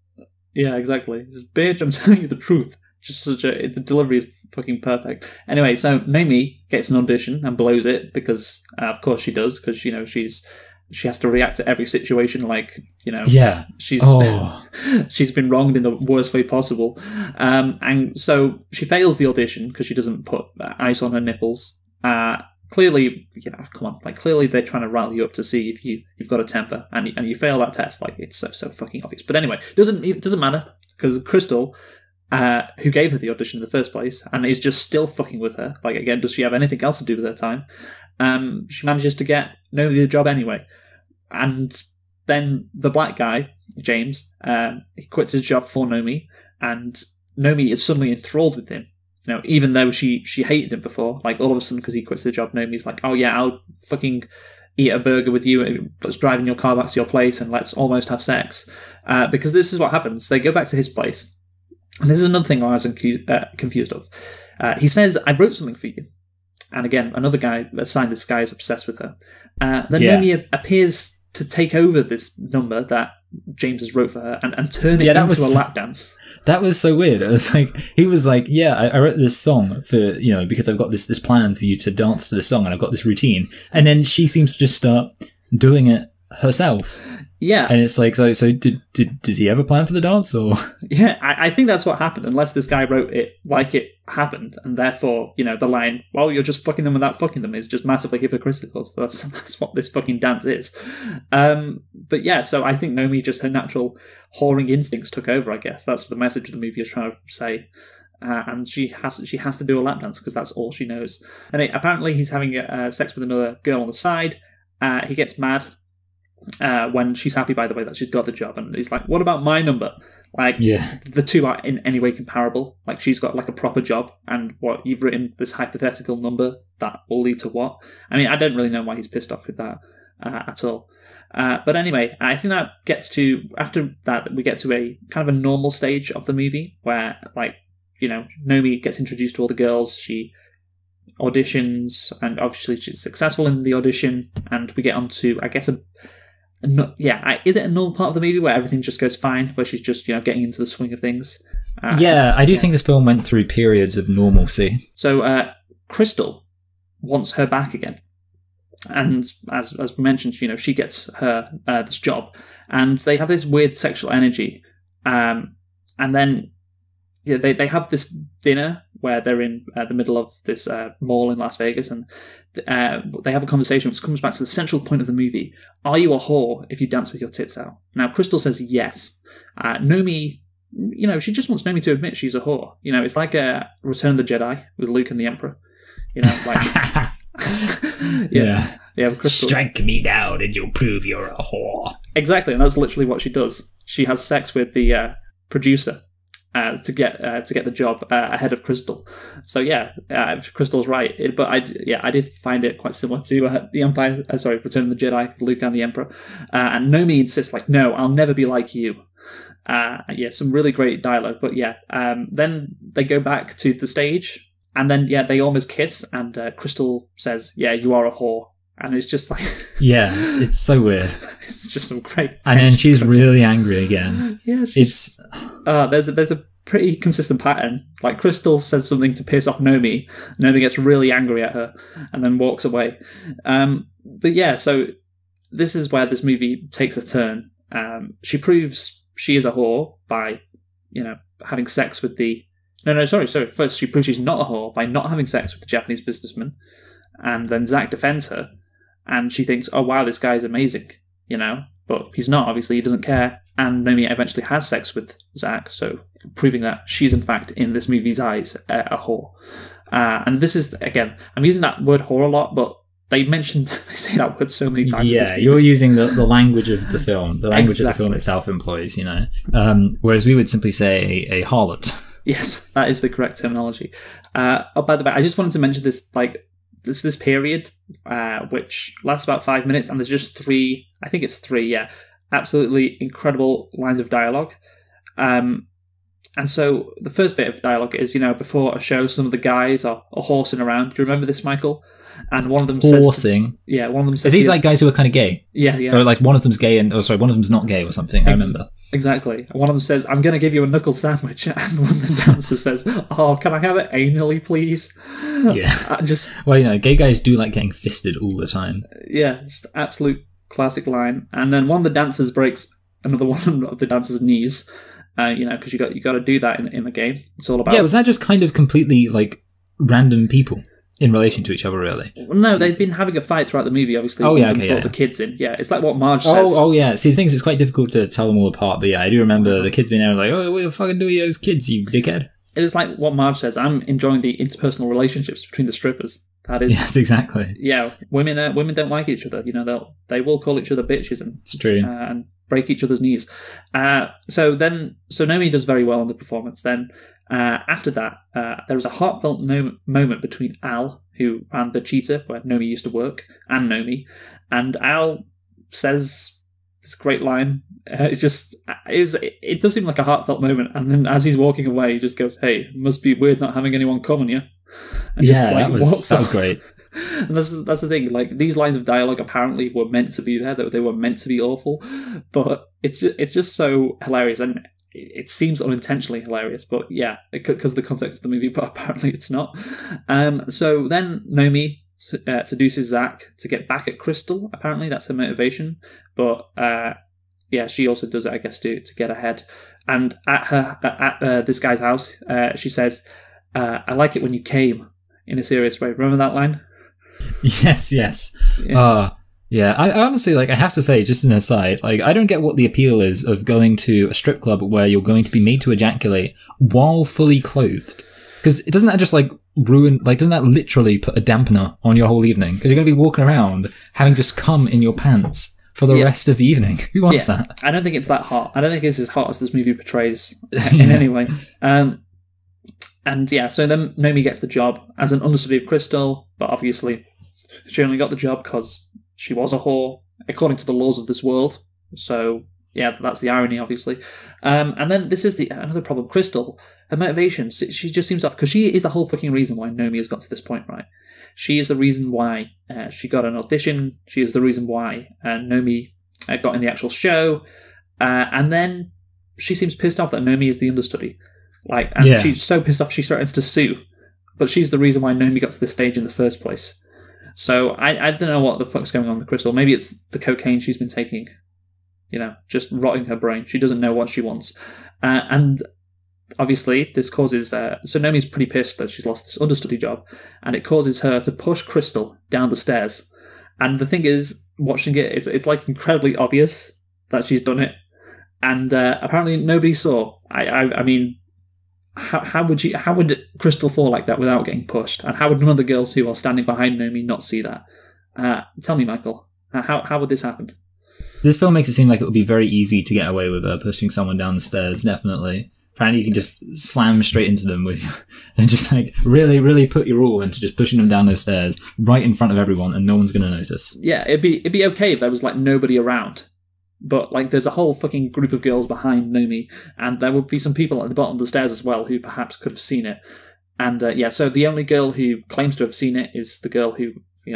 Speaker 2: Yeah, exactly. Just, bitch, I'm telling you the truth. Just the delivery is fucking perfect. Anyway, so Nomi gets an audition and blows it because, of course she does, because, she has to react to every situation like, she's been wronged in the worst way possible. And so she fails the audition because she doesn't put ice on her nipples. Clearly, come on, like clearly they're trying to rile you up to see if you've got a temper, and you fail that test. Like, it's so fucking obvious. But anyway, it doesn't matter, because Crystal, who gave her the audition in the first place and is just still fucking with her. Like, again, does she have anything else to do with her time? She manages to get Nomi the job anyway. And then the black guy, James, he quits his job for Nomi, and Nomi is suddenly enthralled with him. Even though she hated him before, like all of a sudden, because he quits the job, Nomi's like, oh yeah, I'll fucking eat a burger with you, let's drive in your car back to your place and let's almost have sex. Because this is what happens. They go back to his place. And this is another thing I was confused of. He says, I wrote something for you. And again, another guy assigned this guy is obsessed with her. Then Nomi appears to take over this number that James has wrote for her and turn it into a lap dance.
Speaker 1: That was so weird. It was like, he was like, yeah, I wrote this song for, because I've got this plan for you to dance to the song and I've got this routine. And then she seems to just start doing it herself.
Speaker 2: Yeah.
Speaker 1: And it's like, so did he ever plan for the dance, or?
Speaker 2: Yeah, I think that's what happened, unless this guy wrote it like it happened, and therefore, the line, well, you're just fucking them without fucking them, is just massively hypocritical. So that's what this fucking dance is. But yeah, so I think Nomi, just her natural whoring instincts took over, I guess. That's the message the movie is trying to say. And she has to do a lap dance, because that's all she knows. And apparently he's having sex with another girl on the side. He gets mad. When she's happy, by the way, that she's got the job, and he's like, what about my number? Like, the two are in any way comparable. Like, she's got like a proper job, and what you've written this hypothetical number that will lead to what? I mean, I don't really know why he's pissed off with that at all. But anyway, I think that gets to, after that, we get to a kind of a normal stage of the movie where, like, Nomi gets introduced to all the girls, she auditions, and obviously she's successful in the audition, and we get on to, I guess, is it a normal part of the movie where everything just goes fine, where she's just, getting into the swing of things?
Speaker 1: I do think this film went through periods of normalcy.
Speaker 2: So, Crystal wants her back again. And as we mentioned, she gets her this job, and they have this weird sexual energy. And then they have this dinner where they're in the middle of this mall in Las Vegas, and they have a conversation which comes back to the central point of the movie. Are you a whore if you dance with your tits out? Now, Crystal says yes. Nomi, she just wants Nomi to admit she's a whore. It's like a Return of the Jedi with Luke and the Emperor. Like... Yeah, Crystal.
Speaker 1: Strike me down and you'll prove you're a whore.
Speaker 2: Exactly, and that's literally what she does. She has sex with the producer to get the job ahead of Crystal. So Crystal's right. But I did find it quite similar to the Empire. Return of the Jedi, Luke and the Emperor. And Nomi insists, like, no, I'll never be like you. Some really great dialogue. But then they go back to the stage. And then, yeah, they almost kiss, and Crystal says, "Yeah, you are a whore." And it's just like...
Speaker 1: Yeah, it's so weird.
Speaker 2: It's just some great tension.
Speaker 1: And then she's really angry again.
Speaker 2: Yeah, there's a pretty consistent pattern. Like, Crystal says something to piss off Nomi. Nomi gets really angry at her and then walks away. But yeah, so this is where this movie takes a turn. She proves she is a whore by, having sex with the... Sorry. First, she proves she's not a whore by not having sex with the Japanese businessman. And then Zack defends her. And she thinks, oh, wow, this guy's amazing, But he's not, obviously. He doesn't care. And Nomi eventually has sex with Zack, so proving that she's, in fact, in this movie's eyes, a whore. And this is, again, I'm using that word whore a lot, but they say that word so many times.
Speaker 1: Yeah, you're using the language of the film, the language that the film itself employs, Whereas we would simply say a harlot.
Speaker 2: Yes, that is the correct terminology. By the way, I just wanted to mention this, this period, which lasts about 5 minutes, and there's just three, absolutely incredible lines of dialogue. And so the first bit of dialogue is, before a show, some of the guys are horsing around. Do you remember this, Michael? And one of them
Speaker 1: horsing.
Speaker 2: One of them says...
Speaker 1: Are these like guys who are kind of gay?
Speaker 2: Yeah.
Speaker 1: Or like one of them's gay one of them's not gay or something, I remember.
Speaker 2: Exactly. One of them says, "I'm going to give you a knuckle sandwich." And one of the dancers says, "Oh, can I have it anally, please?"
Speaker 1: Yeah. Gay guys do like getting fisted all the time.
Speaker 2: Yeah, just absolute classic line. And then one of the dancers breaks another one of the dancer's knees, because you got to do that in the game. It's all about...
Speaker 1: Yeah, was that just kind of completely, random people in relation to each other, really?
Speaker 2: No, they've been having a fight throughout the movie, obviously.
Speaker 1: Oh, yeah, okay,
Speaker 2: brought the kids in. Yeah, it's like what Marge says.
Speaker 1: Oh, yeah. See, the thing is, it's quite difficult to tell them all apart, but yeah, I do remember the kids being there like, "Oh, what the fucking do you those kids, you dickhead?"
Speaker 2: It is like what Marge says. I'm enjoying the interpersonal relationships between the strippers. That is...
Speaker 1: Yes, exactly.
Speaker 2: Yeah, women don't like each other. They will call each other bitches
Speaker 1: it's true.
Speaker 2: And break each other's knees. So Nomi does very well in the performance. Then after that, there was a heartfelt moment between Al, who ran the Cheetah, where Nomi used to work, and Nomi. And Al says this great line. It does seem like a heartfelt moment. And then as he's walking away, he just goes, "Hey, it must be weird not having anyone come on you." And
Speaker 1: that was great.
Speaker 2: And that's the thing. These lines of dialogue apparently were meant to be there. That they were meant to be awful, but it's just so hilarious, and it seems unintentionally hilarious. But yeah, because of the context of the movie. But apparently it's not. So then Nomi seduces Zack to get back at Crystal. Apparently that's her motivation. But she also does it, I guess, to get ahead. And at this guy's house, she says, "I like it when you came," in a serious way. Remember that line?
Speaker 1: Yes. Yeah. I honestly, I have to say, just an aside, I don't get what the appeal is of going to a strip club where you're going to be made to ejaculate while fully clothed. Because doesn't that just, ruin, doesn't that literally put a dampener on your whole evening? Because you're going to be walking around having just cum in your pants for the rest of the evening. Who wants that? I
Speaker 2: don't think it's that hot. I don't think it's as hot as this movie portrays in any way. So then Nomi gets the job as an understudy of Crystal, but obviously she only got the job because she was a whore, according to the laws of this world. So, yeah, that's the irony, obviously. And then this is another problem. Crystal, her motivation, she just seems off, because she is the whole fucking reason why Nomi has got to this point, right? She is the reason why she got an audition. She is the reason why Nomi got in the actual show. And then she seems pissed off that Nomi is the understudy. She's so pissed off she threatens to sue. But she's the reason why Nomi got to this stage in the first place. So I don't know what the fuck's going on with Crystal. Maybe it's the cocaine she's been taking. Just rotting her brain. She doesn't know what she wants. And obviously this causes... so Nomi's pretty pissed that she's lost this understudy job. And it causes her to push Crystal down the stairs. And the thing is, watching it, it's incredibly obvious that she's done it. And apparently nobody saw. I mean... How would Crystal fall like that without getting pushed? And how would none of the girls who are standing behind Nomi not see that? Tell me, Michael, how would this happen?
Speaker 1: This film makes it seem like it would be very easy to get away with pushing someone down the stairs, definitely. Apparently you can just slam straight into them and just really, really put your all into just pushing them down those stairs right in front of everyone and no one's going to notice. Yeah,
Speaker 2: it'd be okay if there was nobody around. But there's a whole fucking group of girls behind Nomi, and there would be some people at the bottom of the stairs as well who perhaps could have seen it. And so the only girl who claims to have seen it is the girl who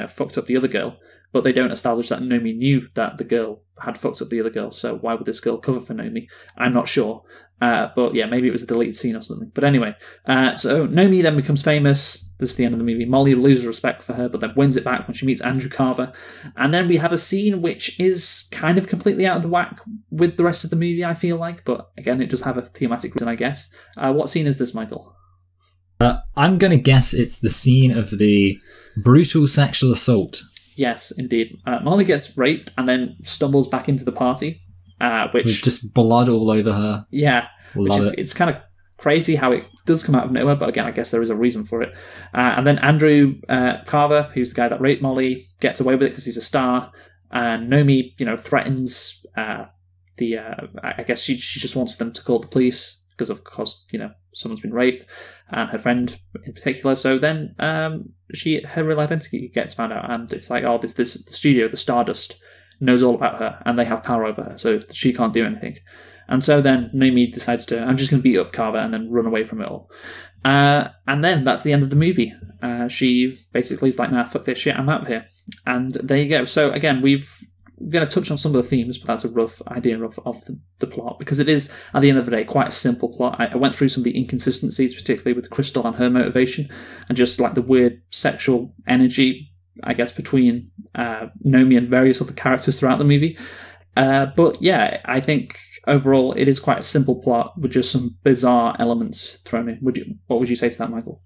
Speaker 2: fucked up the other girl, but they don't establish that Nomi knew that the girl had fucked up the other girl, so why would this girl cover for Nomi? I'm not sure. But yeah, maybe it was a deleted scene or something. But anyway, so Nomi then becomes famous. This is the end of the movie. Molly loses respect for her, but then wins it back when she meets Andrew Carver. And then we have a scene which is kind of completely out of the whack with the rest of the movie, I feel like. But again, it does have a thematic reason, I guess. What scene is this, Michael?
Speaker 1: I'm going to guess it's the scene of the brutal sexual assault.
Speaker 2: Yes, indeed. Molly gets raped and then stumbles back into the party, which...
Speaker 1: With just blood all over her.
Speaker 2: Yeah, it's kind of crazy how it does come out of nowhere, but again, I guess there is a reason for it. And then Andrew Carver, who's the guy that raped Molly, gets away with it because he's a star, and Nomi, threatens I guess she just wants them to call the police, because of course, someone's been raped, and her friend in particular. So then her real identity gets found out, and it's like, oh, this studio, the Stardust, knows all about her, and they have power over her, so she can't do anything. And so then Nomi decides I'm just going to beat up Carver and then run away from it all. And then that's the end of the movie. She basically is like, nah, fuck this shit, I'm out of here. And there you go. So again, we're going to touch on some of the themes, but that's a rough idea of the plot, because it is, at the end of the day, quite a simple plot. I went through some of the inconsistencies, particularly with Crystal and her motivation, and just like the weird sexual energy, I guess, between Nomi and various other characters throughout the movie. But yeah, I think overall it is quite a simple plot with just some bizarre elements thrown in. What would you say to that, Michael?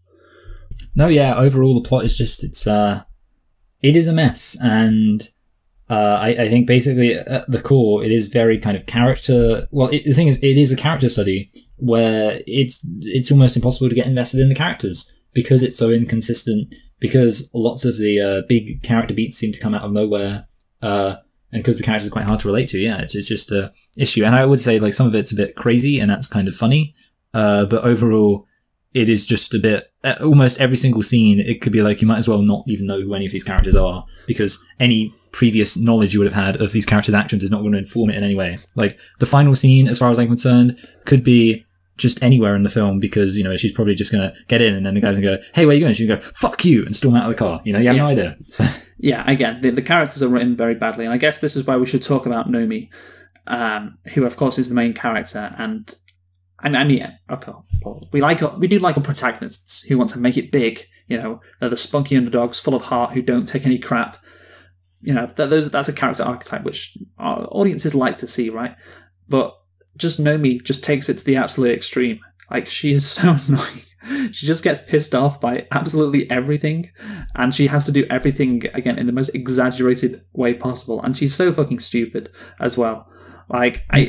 Speaker 1: No, yeah, overall the plot is just, it is a mess, and I think basically at the core, it is very kind of character. Well, the thing is, it is a character study where it's almost impossible to get invested in the characters because it's so inconsistent. Because lots of the big character beats seem to come out of nowhere, and because the characters are quite hard to relate to. Yeah, it's just a issue. And I would say like some of it's a bit crazy, and that's kind of funny. But overall, it is just a bit. Almost every single scene, it could be like you might as well not even know who any of these characters are, because any previous knowledge you would have had of these characters' actions is not going to inform it in any way. Like the final scene, as far as I'm concerned, could be just anywhere in the film, because she's probably just going to get in, and then the guy's going to go, hey, where are you going? She's going to go, fuck you, and storm out of the car. You have no idea. So.
Speaker 2: Yeah, again, the characters are written very badly, and I guess this is why we should talk about Nomi, who of course is the main character. And I mean, okay, we do like our protagonists who want to make it big. They're the spunky underdogs, full of heart, who don't take any crap. That's a character archetype which our audiences like to see, right? But just Nomi just takes it to the absolute extreme. Like, she is so annoying. She just gets pissed off by absolutely everything, and she has to do everything again in the most exaggerated way possible. And she's so fucking stupid as well. Like, I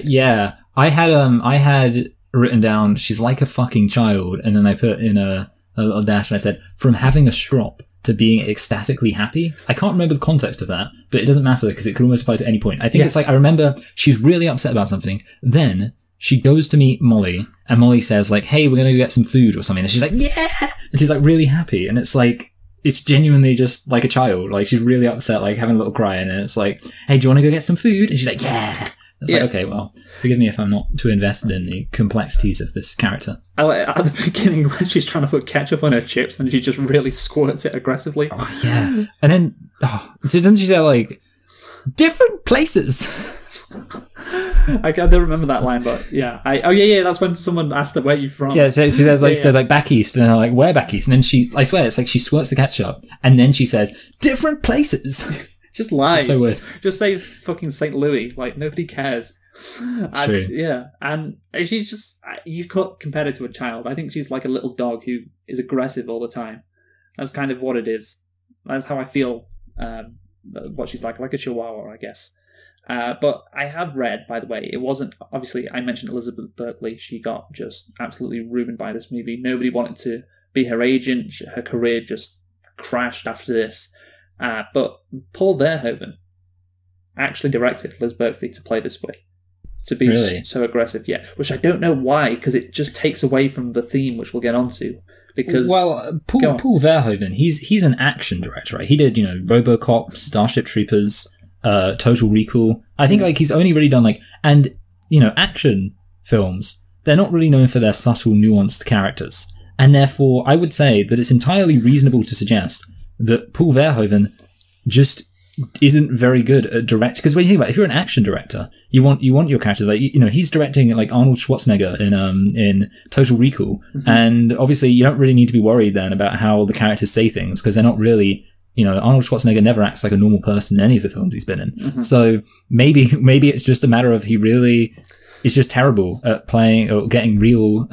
Speaker 2: had written down, she's like a fucking child, and then I put in a little dash and I said, from having a strop to being ecstatically happy. I can't remember the context of that, but it doesn't matter because it could almost apply to any point. I think It's like, I remember she's really upset about something. Then she goes to meet Molly, and Molly says like, hey, we're going to go get some food or something. And she's like, yeah! And she's like really happy. And it's like, it's genuinely just like a child. Like, she's really upset, like having a little cry. And it's like, hey, do you want to go get some food? And she's like, yeah! It's like, okay, well, forgive me if I'm not too invested in the complexities of this character. At the beginning, when she's trying to put ketchup on her chips, and she just really squirts it aggressively.
Speaker 1: Oh, yeah. And then, doesn't she say, like, different places?
Speaker 2: I don't remember that line, but yeah. That's when someone asked her, where are you from?
Speaker 1: Yeah, so she says, like, she says, like, back east, and they're like, where back east? And then I swear, it's like she squirts the ketchup, and then she says, different places.
Speaker 2: Just lie.
Speaker 1: That's so weird.
Speaker 2: Just say fucking St. Louis. Like, nobody cares.
Speaker 1: It's true.
Speaker 2: Yeah. And she's just, you could compare her to a child. I think she's like a little dog who is aggressive all the time. That's kind of what it is. That's how I feel what she's like a chihuahua, I guess. But I have read, by the way, it wasn't, obviously, I mentioned Elizabeth Berkley. She got just absolutely ruined by this movie. Nobody wanted to be her agent. Her career just crashed after this. But Paul Verhoeven actually directed Liz Berkley to play this way, to be so aggressive, which I don't know why, because it just takes away from the theme, which we'll get onto. Because
Speaker 1: Paul Verhoeven, he's an action director, right? He did RoboCop, Starship Troopers, Total Recall. I think like he's only really done action films. They're not really known for their subtle, nuanced characters. And therefore, I would say that it's entirely reasonable to suggest that Paul Verhoeven just isn't very good at direct. Because when you think about it, if you're an action director, you want your characters like, you know, he's directing like Arnold Schwarzenegger in Total Recall, and obviously you don't really need to be worried then about how the characters say things, because they're not really, you know, Arnold Schwarzenegger never acts like a normal person in any of the films he's been in. So maybe it's just a matter of he really is just terrible at playing or getting real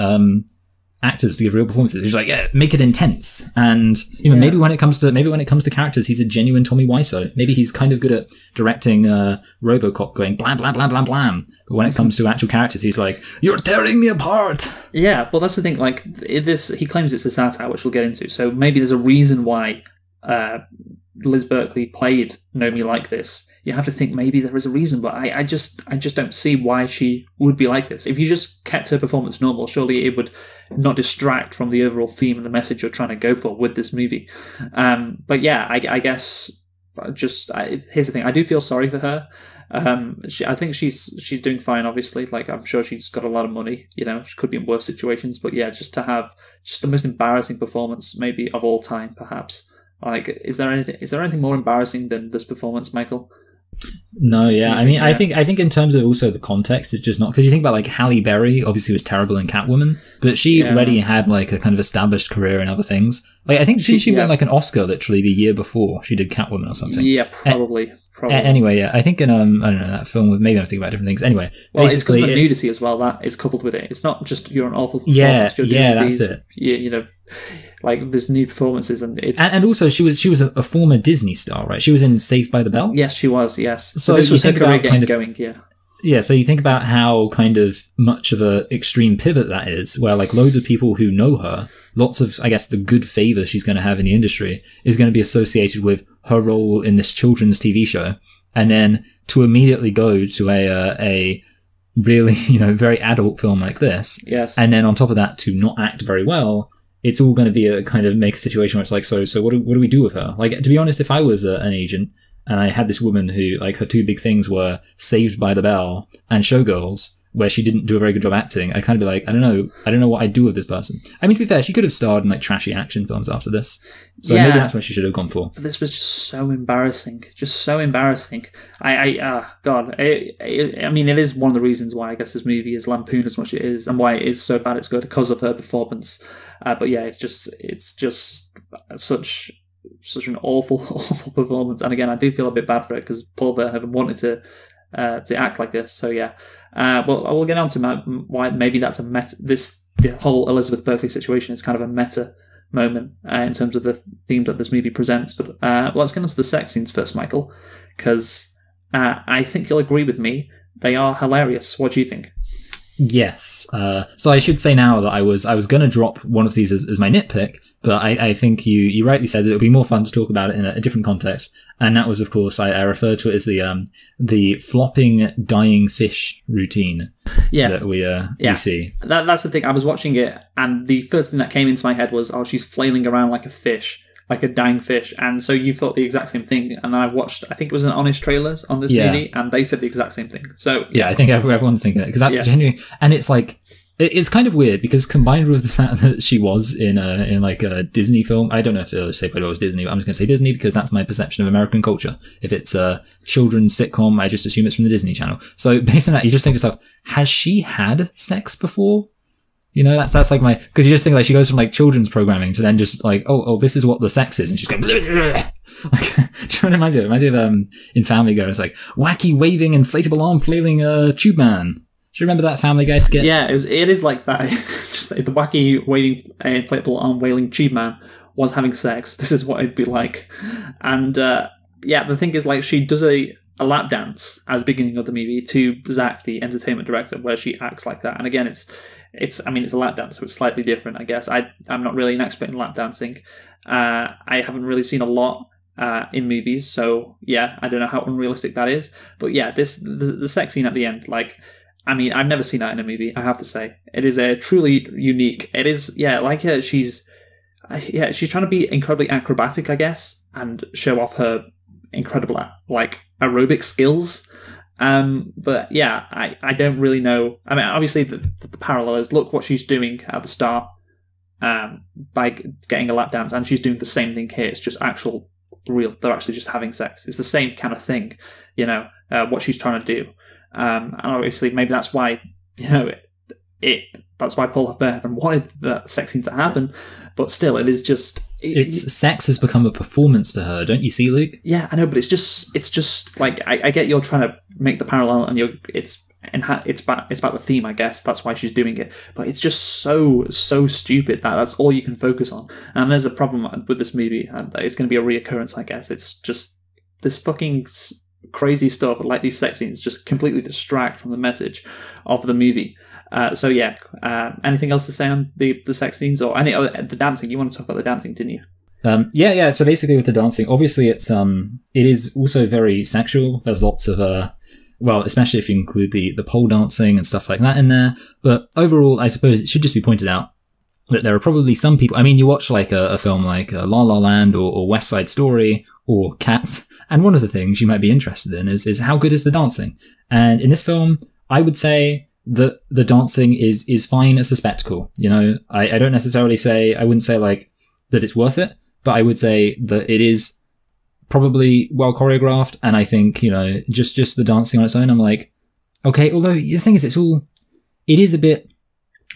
Speaker 1: actors to give real performances. He's like, yeah, make it intense. And, you know, maybe when it comes to characters, he's a genuine Tommy Wiseau. Maybe he's kind of good at directing RoboCop going blam, blam, blam, blam, blam. But when it comes to actual characters, he's like, you're tearing me apart. Yeah,
Speaker 2: well, that's the thing. Like, he claims it's a satire, which we'll get into. So maybe there's a reason why Liz Berkley played Nomi like this. You have to think maybe there is a reason, but I just don't see why she would be like this. If you just kept her performance normal, surely it would not distract from the overall theme and the message you're trying to go for with this movie. But yeah, I guess here's the thing. I do feel sorry for her. I think she's doing fine, obviously. Like, I'm sure she's got a lot of money, you know, she could be in worse situations, but yeah, just to have just the most embarrassing performance maybe of all time, perhaps. Like, is there anything more embarrassing than this performance, Michael?
Speaker 1: No, yeah. I mean, I think in terms of also the context, it's just not, because you think about like Halle Berry obviously was terrible in Catwoman, but she already had like a kind of established career in other things. Like, I think she won like an Oscar literally the year before she did Catwoman or something.
Speaker 2: Yeah, probably.
Speaker 1: Anyway, yeah, I think in I don't know, that film with, maybe I'm thinking about different things. Anyway,
Speaker 2: well, it's because of the nudity as well that is coupled with it. It's not just you're an awful performance.
Speaker 1: That's it.
Speaker 2: You know, like there's new performances, and it's
Speaker 1: and also she was a former Disney star, right? She was in Saved by the Bell.
Speaker 2: Yes, she was. Yes, so this was her career getting going. Yeah.
Speaker 1: Yeah, so you think about how kind of much of a extreme pivot that is, where like loads of people who know her, lots of, I guess, the good favour she's going to have in the industry is going to be associated with her role in this children's TV show. And then to immediately go to a really, you know, very adult film like this.
Speaker 2: Yes.
Speaker 1: And then on top of that, to not act very well, it's all going to be a kind of make a situation where it's like, so what do we do with her? Like, to be honest, if I was an agent, and I had this woman who, like, her two big things were Saved by the Bell and Showgirls, where she didn't do a very good job acting, I'd kind of be like, I don't know what I'd do with this person. I mean, to be fair, she could have starred in, like, trashy action films after this. So maybe that's what she should have gone for.
Speaker 2: But this was just so embarrassing. Just so embarrassing. God. I mean, it is one of the reasons why I guess this movie is lampooned as much as it is, and why it is so bad it's good, because of her performance. But yeah, it's just such an awful performance. And again, I do feel a bit bad for it because Paul Verhoeven wanted to act like this. So yeah, well, I will get on to why maybe that's the whole Elizabeth Berkley situation is kind of a meta moment in terms of the themes that this movie presents. But let's get on to the sex scenes first, Michael, because I think you'll agree with me. They are hilarious. What do you think?
Speaker 1: Yes. So I should say now that I was going to drop one of these as my nitpick, but I think you rightly said that it would be more fun to talk about it in a different context. And that was, of course, I referred to it as the flopping dying fish routine.
Speaker 2: Yes.
Speaker 1: That we see.
Speaker 2: That's the thing. I was watching it, and the first thing that came into my head was, oh, she's flailing around like a fish, like a dying fish. And so you thought the exact same thing. And I've watched, I think it was an Honest Trailers on this movie, and they said the exact same thing. So
Speaker 1: yeah, I think everyone's thinking that, because that's genuine. And it's like, it's kind of weird, because combined with the fact that she was in like a Disney film, I don't know if it'll say it was Disney, but I'm just going to say Disney because that's my perception of American culture. If it's a children's sitcom, I just assume it's from the Disney Channel. So based on that, you just think to yourself, has she had sex before? You know, that's like because you just think like she goes from like children's programming to then just like, oh, this is what the sex is, and she's going, bleh, bleh. Like, it reminds me of in Family Guy, it's like wacky waving inflatable arm flailing tube man. Do you remember that Family Guy skit?
Speaker 2: Yeah, it is like that. Just like the wacky waving inflatable arm wailing tube man was having sex. This is what it'd be like. And the thing is, like, she does a lap dance at the beginning of the movie to Zach, the entertainment director, where she acts like that. And again, it's a lap dance, so it's slightly different, I guess. I'm not really an expert in lap dancing. I haven't really seen a lot in movies, so yeah, I don't know how unrealistic that is. But yeah, the sex scene at the end, like, I mean, I've never seen that in a movie, I have to say. It is truly unique. It is, like she's trying to be incredibly acrobatic, I guess, and show off her incredible, like, aerobic skills. But yeah, I don't really know. I mean, obviously the parallel is, look what she's doing at the start. by getting a lap dance, and she's doing the same thing here. It's just actual real. They're actually just having sex. It's the same kind of thing, what she's trying to do. And obviously, maybe that's why that's why Paul Verhoeven wanted that sex scene to happen. But still, it is just
Speaker 1: sex has become a performance to her. Don't you see, Luke?
Speaker 2: Yeah, I know, but it's just like I get you're trying to make the parallel, and it's about the theme, I guess. That's why she's doing it. But it's just so stupid that that's all you can focus on. And there's a problem with this movie, and it's going to be a reoccurrence, I guess. It's just this fucking crazy stuff, like these sex scenes, just completely distract from the message of the movie. Anything else to say on the sex scenes or any other the dancing? You want to talk about the dancing, didn't you?
Speaker 1: Yeah. So basically, with the dancing, obviously, it is also very sexual. There's lots of especially if you include the pole dancing and stuff like that in there. But overall, I suppose it should just be pointed out that there are probably some people. I mean, you watch like a film like La La Land or West Side Story or Cats, and one of the things you might be interested in is how good is the dancing. And in this film, I would say that the dancing is fine as a spectacle. I don't necessarily say, I wouldn't say like that it's worth it, but I would say that it is probably well choreographed. And I think, just the dancing on its own, I'm like, okay, although the thing is, it is a bit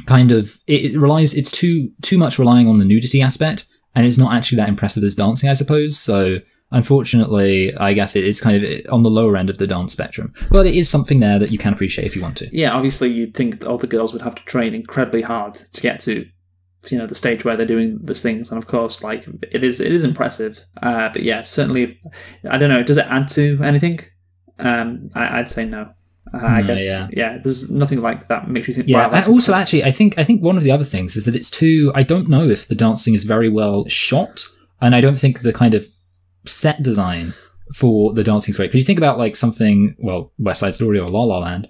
Speaker 1: kind of, it's too much relying on the nudity aspect, and it's not actually that impressive as dancing, I suppose. So unfortunately, I guess it is kind of on the lower end of the dance spectrum. But it is something there that you can appreciate if you want to.
Speaker 2: Yeah, obviously you'd think all the girls would have to train incredibly hard to get to, the stage where they're doing these things. And of course, like, it is impressive. But yeah, certainly, I don't know, does it add to anything? I'd say no. I guess, yeah, there's nothing like that makes you think,
Speaker 1: yeah,
Speaker 2: wow, that's
Speaker 1: and also, actually, I think one of the other things is that it's I don't know if the dancing is very well shot, and I don't think the kind of set design for the dancing is great. Because you think about like something, West Side Story or La La Land,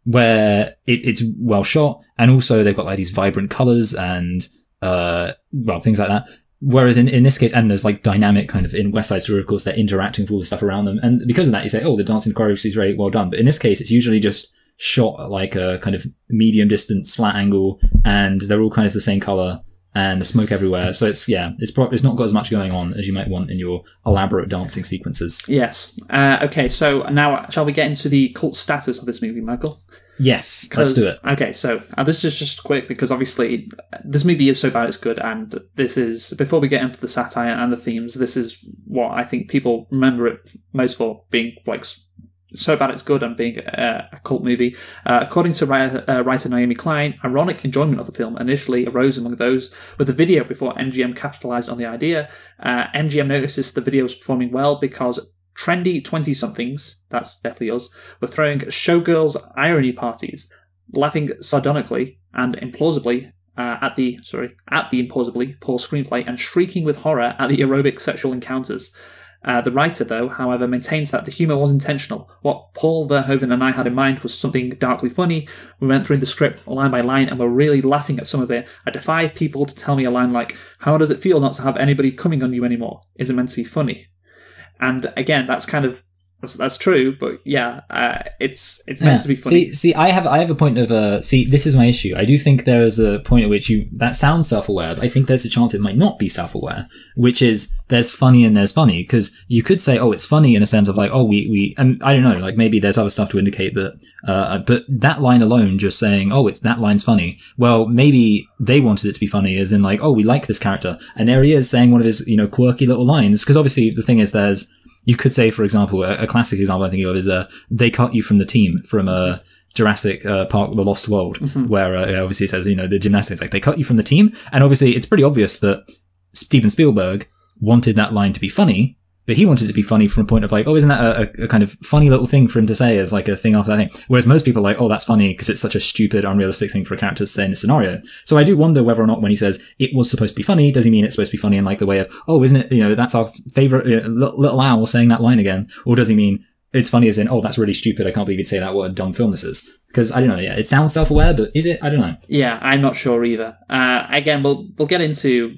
Speaker 1: where it's well shot, and also they've got like these vibrant colours and things like that. Whereas in this case, and there's like dynamic kind of in West Side Story, of course, they're interacting with all the stuff around them, and because of that, you say, oh, the dancing choreography is very well done. But in this case, it's usually just shot at like a kind of medium distance slat angle, and they're all kind of the same colour, and the smoke everywhere. So it's not got as much going on as you might want in your elaborate dancing sequences.
Speaker 2: Yes. Okay, so now shall we get into the cult status of this movie, Michael?
Speaker 1: Yes, let's do it.
Speaker 2: Okay, so this is just quick because obviously this movie is so bad it's good, and this is, before we get into the satire and the themes, this is what I think people remember it most for, being like so bad it's good and being a cult movie. According to writer Naomi Klein, ironic enjoyment of the film initially arose among those with the video before MGM capitalized on the idea. MGM notices the video was performing well because trendy 20-somethings, that's definitely us, were throwing Showgirls irony parties, laughing sardonically and implausibly at the implausibly poor screenplay, and shrieking with horror at the aerobic sexual encounters. The writer, though, however, maintains that the humour was intentional. What Paul Verhoeven and I had in mind was something darkly funny. We went through the script line by line and were really laughing at some of it. I defy people to tell me a line like, "How does it feel not to have anybody coming on you anymore? Is it meant to be funny?" And again, that's kind of that's true, but yeah, it's meant to be funny.
Speaker 1: See, I have a point of this is my issue. I do think there is a point at which that sounds self-aware, but I think there's a chance it might not be self-aware, which is there's funny and there's funny, because you could say, oh, it's funny in a sense of like, oh, we and I don't know, like maybe there's other stuff to indicate that, but that line alone, just saying, oh, that line's funny. Well, maybe they wanted it to be funny, as in like, oh, we like this character, and there he is saying one of his quirky little lines, because obviously the thing is you could say, for example, a classic example I think of is they cut you from the team from Jurassic Park: The Lost World, where obviously it says, the gymnastics, like they cut you from the team, and obviously it's pretty obvious that Steven Spielberg wanted that line to be funny, but he wanted it to be funny from a point of like, oh, isn't that a kind of funny little thing for him to say as like a thing after that thing? Whereas most people are like, oh, that's funny because it's such a stupid, unrealistic thing for a character to say in a scenario. So I do wonder whether or not when he says it was supposed to be funny, does he mean it's supposed to be funny in like the way of, oh, isn't it, that's our favourite little owl saying that line again? Or does he mean it's funny as in, oh, that's really stupid, I can't believe you'd say that, what a dumb film this is? Because I don't know, yeah, it sounds self-aware, but is it? I don't know.
Speaker 2: Yeah, I'm not sure either. Again, we'll get into,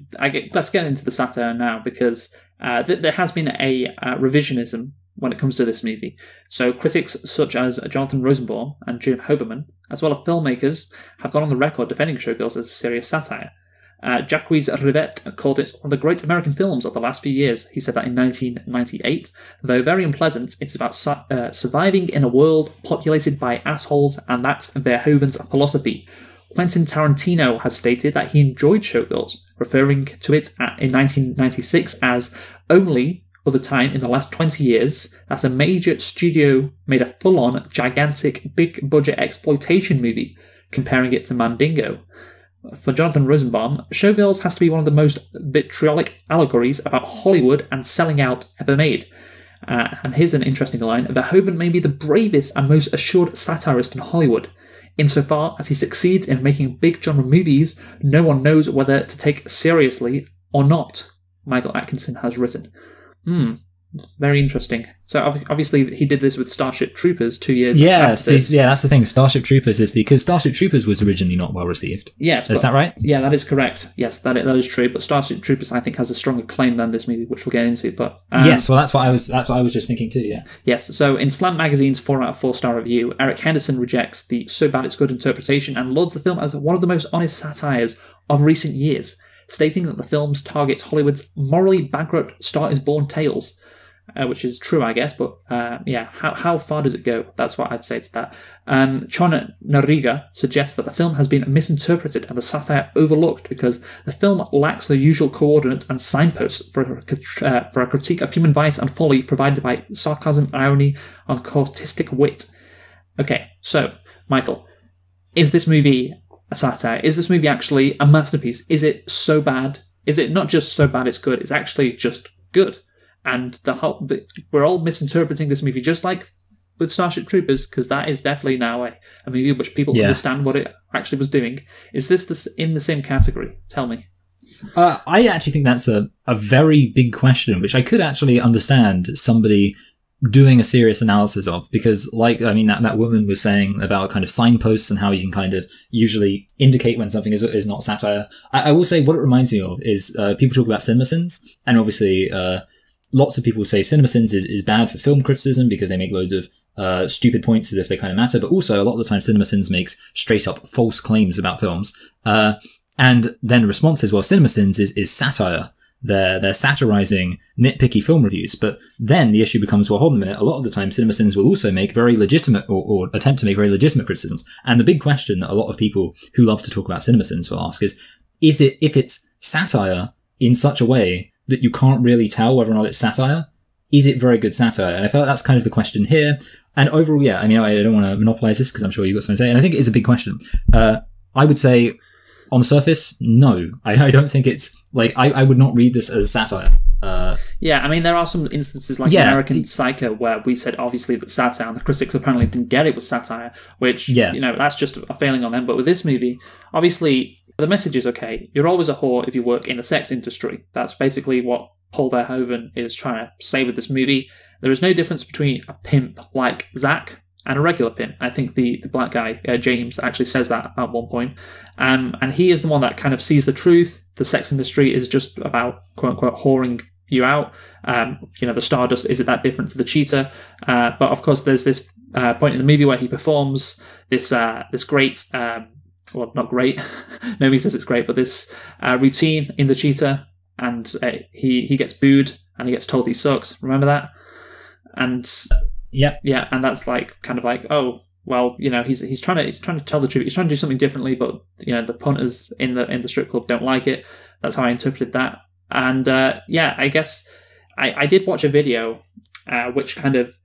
Speaker 2: let's get into the satire now, because there has been a revisionism when it comes to this movie. So critics such as Jonathan Rosenbaum and Jim Hoberman, as well as filmmakers, have gone on the record defending Showgirls as a serious satire. Jacques Rivette called it one of the great American films of the last few years. He said that in 1998. Though very unpleasant, it's about surviving in a world populated by assholes, and that's Verhoeven's philosophy. Quentin Tarantino has stated that he enjoyed Showgirls, referring to it in 1996 as only other time in the last 20 years that a major studio made a full-on, gigantic, big-budget exploitation movie, comparing it to Mandingo. For Jonathan Rosenbaum, Showgirls has to be one of the most vitriolic allegories about Hollywood and selling out ever made. And here's an interesting line. Verhoeven may be the bravest and most assured satirist in Hollywood. Insofar as he succeeds in making big genre movies, no one knows whether to take seriously or not, Michael Atkinson has written. Very interesting. So obviously he did this with Starship Troopers 2 years after this.
Speaker 1: Yeah, that's the thing. Starship Troopers because Starship Troopers was originally not well received.
Speaker 2: Yes.
Speaker 1: Is that right?
Speaker 2: Yeah, that is correct. Yes, that is true. But Starship Troopers, I think, has a stronger claim than this movie, which we'll get into. But
Speaker 1: yes, well, that's what I was just thinking too. Yeah.
Speaker 2: Yes. So in Slant Magazine's 4 out of 4 star review, Eric Henderson rejects the so bad it's good interpretation and lauds the film as one of the most honest satires of recent years, stating that the film targets Hollywood's morally bankrupt Star is Born tales. Which is true, I guess, but how far does it go? That's what I'd say to that. Chon Noriga suggests that the film has been misinterpreted and the satire overlooked because the film lacks the usual coordinates and signposts for a critique of human vice and folly provided by sarcasm, irony, and caustic wit. Okay, so, Michael, is this movie a satire? Is this movie actually a masterpiece? Is it so bad? Is it not just so bad it's good, it's actually just good? And we're all misinterpreting this movie, just like with Starship Troopers, because that is definitely now a movie which people understand what it actually was doing. Is this in the same category? Tell me.
Speaker 1: I actually think that's a very big question, which I could actually understand somebody doing a serious analysis of, because that woman was saying about kind of signposts and how you can kind of usually indicate when something is not satire. I will say what it reminds me of is people talk about CinemaSins, and obviously lots of people say CinemaSins is bad for film criticism because they make loads of stupid points as if they kind of matter, but also a lot of the time CinemaSins makes straight up false claims about films. And then the response is, well, CinemaSins is satire. They're satirizing nitpicky film reviews. But then the issue becomes, well, hold on a minute. A lot of the time CinemaSins will also make very legitimate or attempt to make very legitimate criticisms. And the big question that a lot of people who love to talk about CinemaSins will ask is if it's satire in such a way that you can't really tell whether or not it's satire, is it very good satire? And I feel like that's kind of the question here. And overall, yeah, I don't want to monopolize this because I'm sure you've got something to say. And I think it is a big question. I would say on the surface, no. I don't think it's I would not read this as satire.
Speaker 2: There are some instances like American Psycho where we said obviously that satire, and the critics apparently didn't get it was satire, which, that's just a failing on them. But with this movie, obviously, the message is, okay, you're always a whore if you work in the sex industry. That's basically what Paul Verhoeven is trying to say with this movie. There is no difference between a pimp like Zach and a regular pimp. I think the black guy, James, actually says that at one point. And he is the one that kind of sees the truth. The sex industry is just about, quote unquote, whoring you out. The Stardust, is it that different to the cheetah? But of course, there's this point in the movie where he performs this great, well, not great, nobody says it's great, but this routine in the cheetah, and he gets booed and he gets told he sucks. Remember that? And yeah, and that's oh, well, he's trying to tell the truth. He's trying to do something differently, but the punters in the strip club don't like it. That's how I interpreted that. And I guess I did watch a video which kind of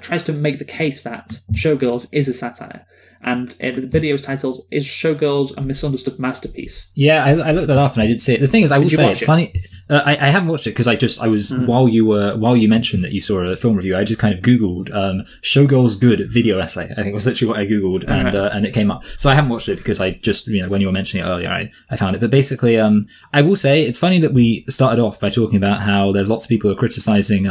Speaker 2: tries to make the case that Showgirls is a satire. And the video is titled, "Is Showgirls a Misunderstood Masterpiece?" Yeah,
Speaker 1: I looked that up and I did see it. The thing is, I will say it's funny. I haven't watched it because I was while you mentioned that you saw a film review, I just kind of Googled Showgirls good video essay. I think was literally what I Googled, and it came up. So I haven't watched it because I just when you were mentioning it earlier, I found it. But basically, I will say it's funny that we started off by talking about how there's lots of people who are criticizing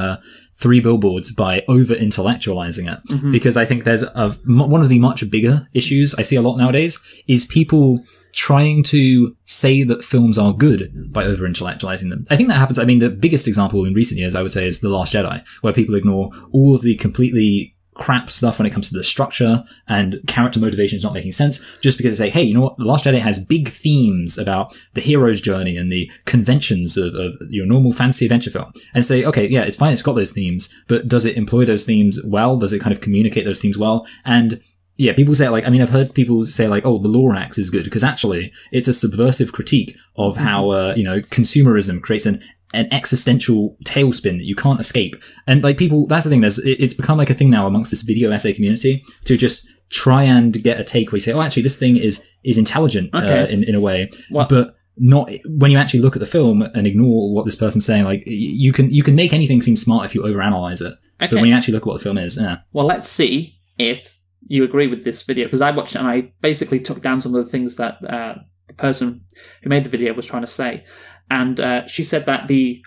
Speaker 1: Three Billboards by over-intellectualizing it, because I think there's one of the much bigger issues I see a lot nowadays is people trying to say that films are good by over-intellectualizing them. I think that happens. I mean, the biggest example in recent years, I would say, is The Last Jedi, where people ignore all of the completely crap stuff when it comes to the structure and character motivations not making sense, just because they say, hey, you know what, The Last Jedi has big themes about the hero's journey and the conventions of your normal fantasy adventure film. And say, okay, yeah, it's fine, it's got those themes, but does it employ those themes well? Does it kind of communicate those themes well? And yeah, people say, like, I mean, I've heard people say, like, oh, the Lorax is good, because actually it's a subversive critique of how, you know, consumerism creates an existential tailspin that you can't escape. And, like, people, that's the thing, it's become like a thing now amongst this video essay community to just try and get a take where you say, oh, actually, this thing is intelligent, in a way. What? But not, when you actually look at the film and ignore what this person's saying, like, you can make anything seem smart if you overanalyze it. Okay. But when you actually look at what the film is, yeah.
Speaker 2: Well, let's see if you agree with this video, because I watched it and I basically took down some of the things that the person who made the video was trying to say. And she said that the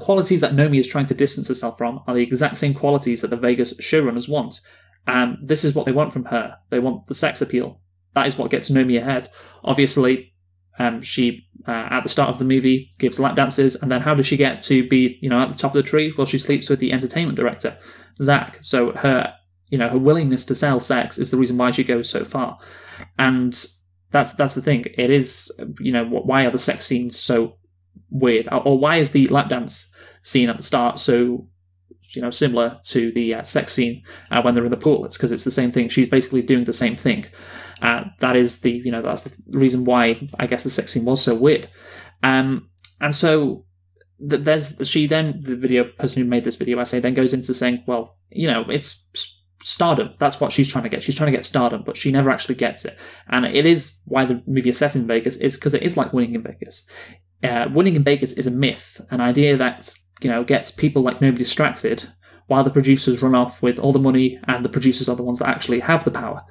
Speaker 2: qualities that Nomi is trying to distance herself from are the exact same qualities that the Vegas showrunners want. This is what they want from her. They want the sex appeal. That is what gets Nomi ahead. Obviously, she, at the start of the movie, gives lap dances, and then how does she get to be, you know, at the top of the tree? Well, she sleeps with the entertainment director, Zach. So her willingness to sell sex is the reason why she goes so far. And that's the thing. It is, you know, why are the sex scenes so weird? Or why is the lap dance scene at the start so, you know, similar to the sex scene when they're in the pool? It's because it's the same thing. She's basically doing the same thing. That's the reason why I guess the sex scene was so weird. And so the video person who made this video essay then goes into saying, well, you know, it's stardom. That's what she's trying to get. She's trying to get stardom, but she never actually gets it. And it is why the movie is set in Vegas, is because it is like Winning in Vegas. Winning in Vegas is a myth, an idea that, you know, gets people like Nomi distracted while the producers run off with all the money, and the producers are the ones that actually have the power.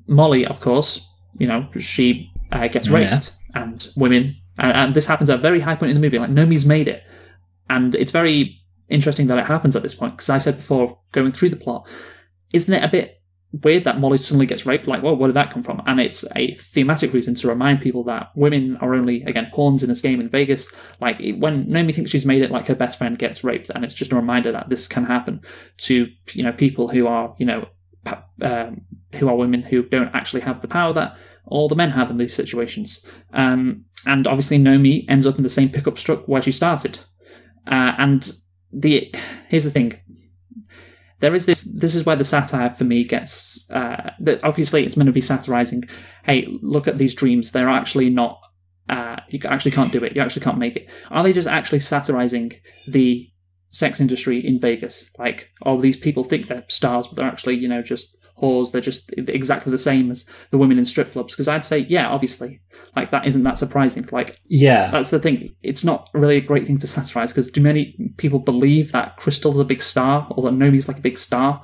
Speaker 2: Molly, of course, you know, she gets raped, and women, and this happens at a very high point in the movie. Like, Nomi's made it, and it's very interesting that it happens at this point, because I said before, going through the plot, isn't it a bit weird that Molly suddenly gets raped? Like, well, where did that come from? And it's a thematic reason to remind people that women are only, again, pawns in this game in Vegas. Like, when Nomi thinks she's made it, like, her best friend gets raped, and it's just a reminder that this can happen to, you know, people who are, you know, who are women who don't actually have the power that all the men have in these situations. And obviously Nomi ends up in the same pickup truck where she started. And here's the thing. There is this is where the satire for me gets, that obviously it's meant to be satirizing. Hey, look at these dreams. They're actually not, you actually can't do it. You actually can't make it. Are they just actually satirizing the sex industry in Vegas? Like, oh, these people think they're stars, but they're actually, you know, just whores. They're just exactly the same as the women in strip clubs. Because I'd say, yeah, obviously, like, that isn't that surprising. Like, yeah, that's the thing. It's not really a great thing to satirize, because do many people believe that Crystal's a big star, or that Nomi's like a big star?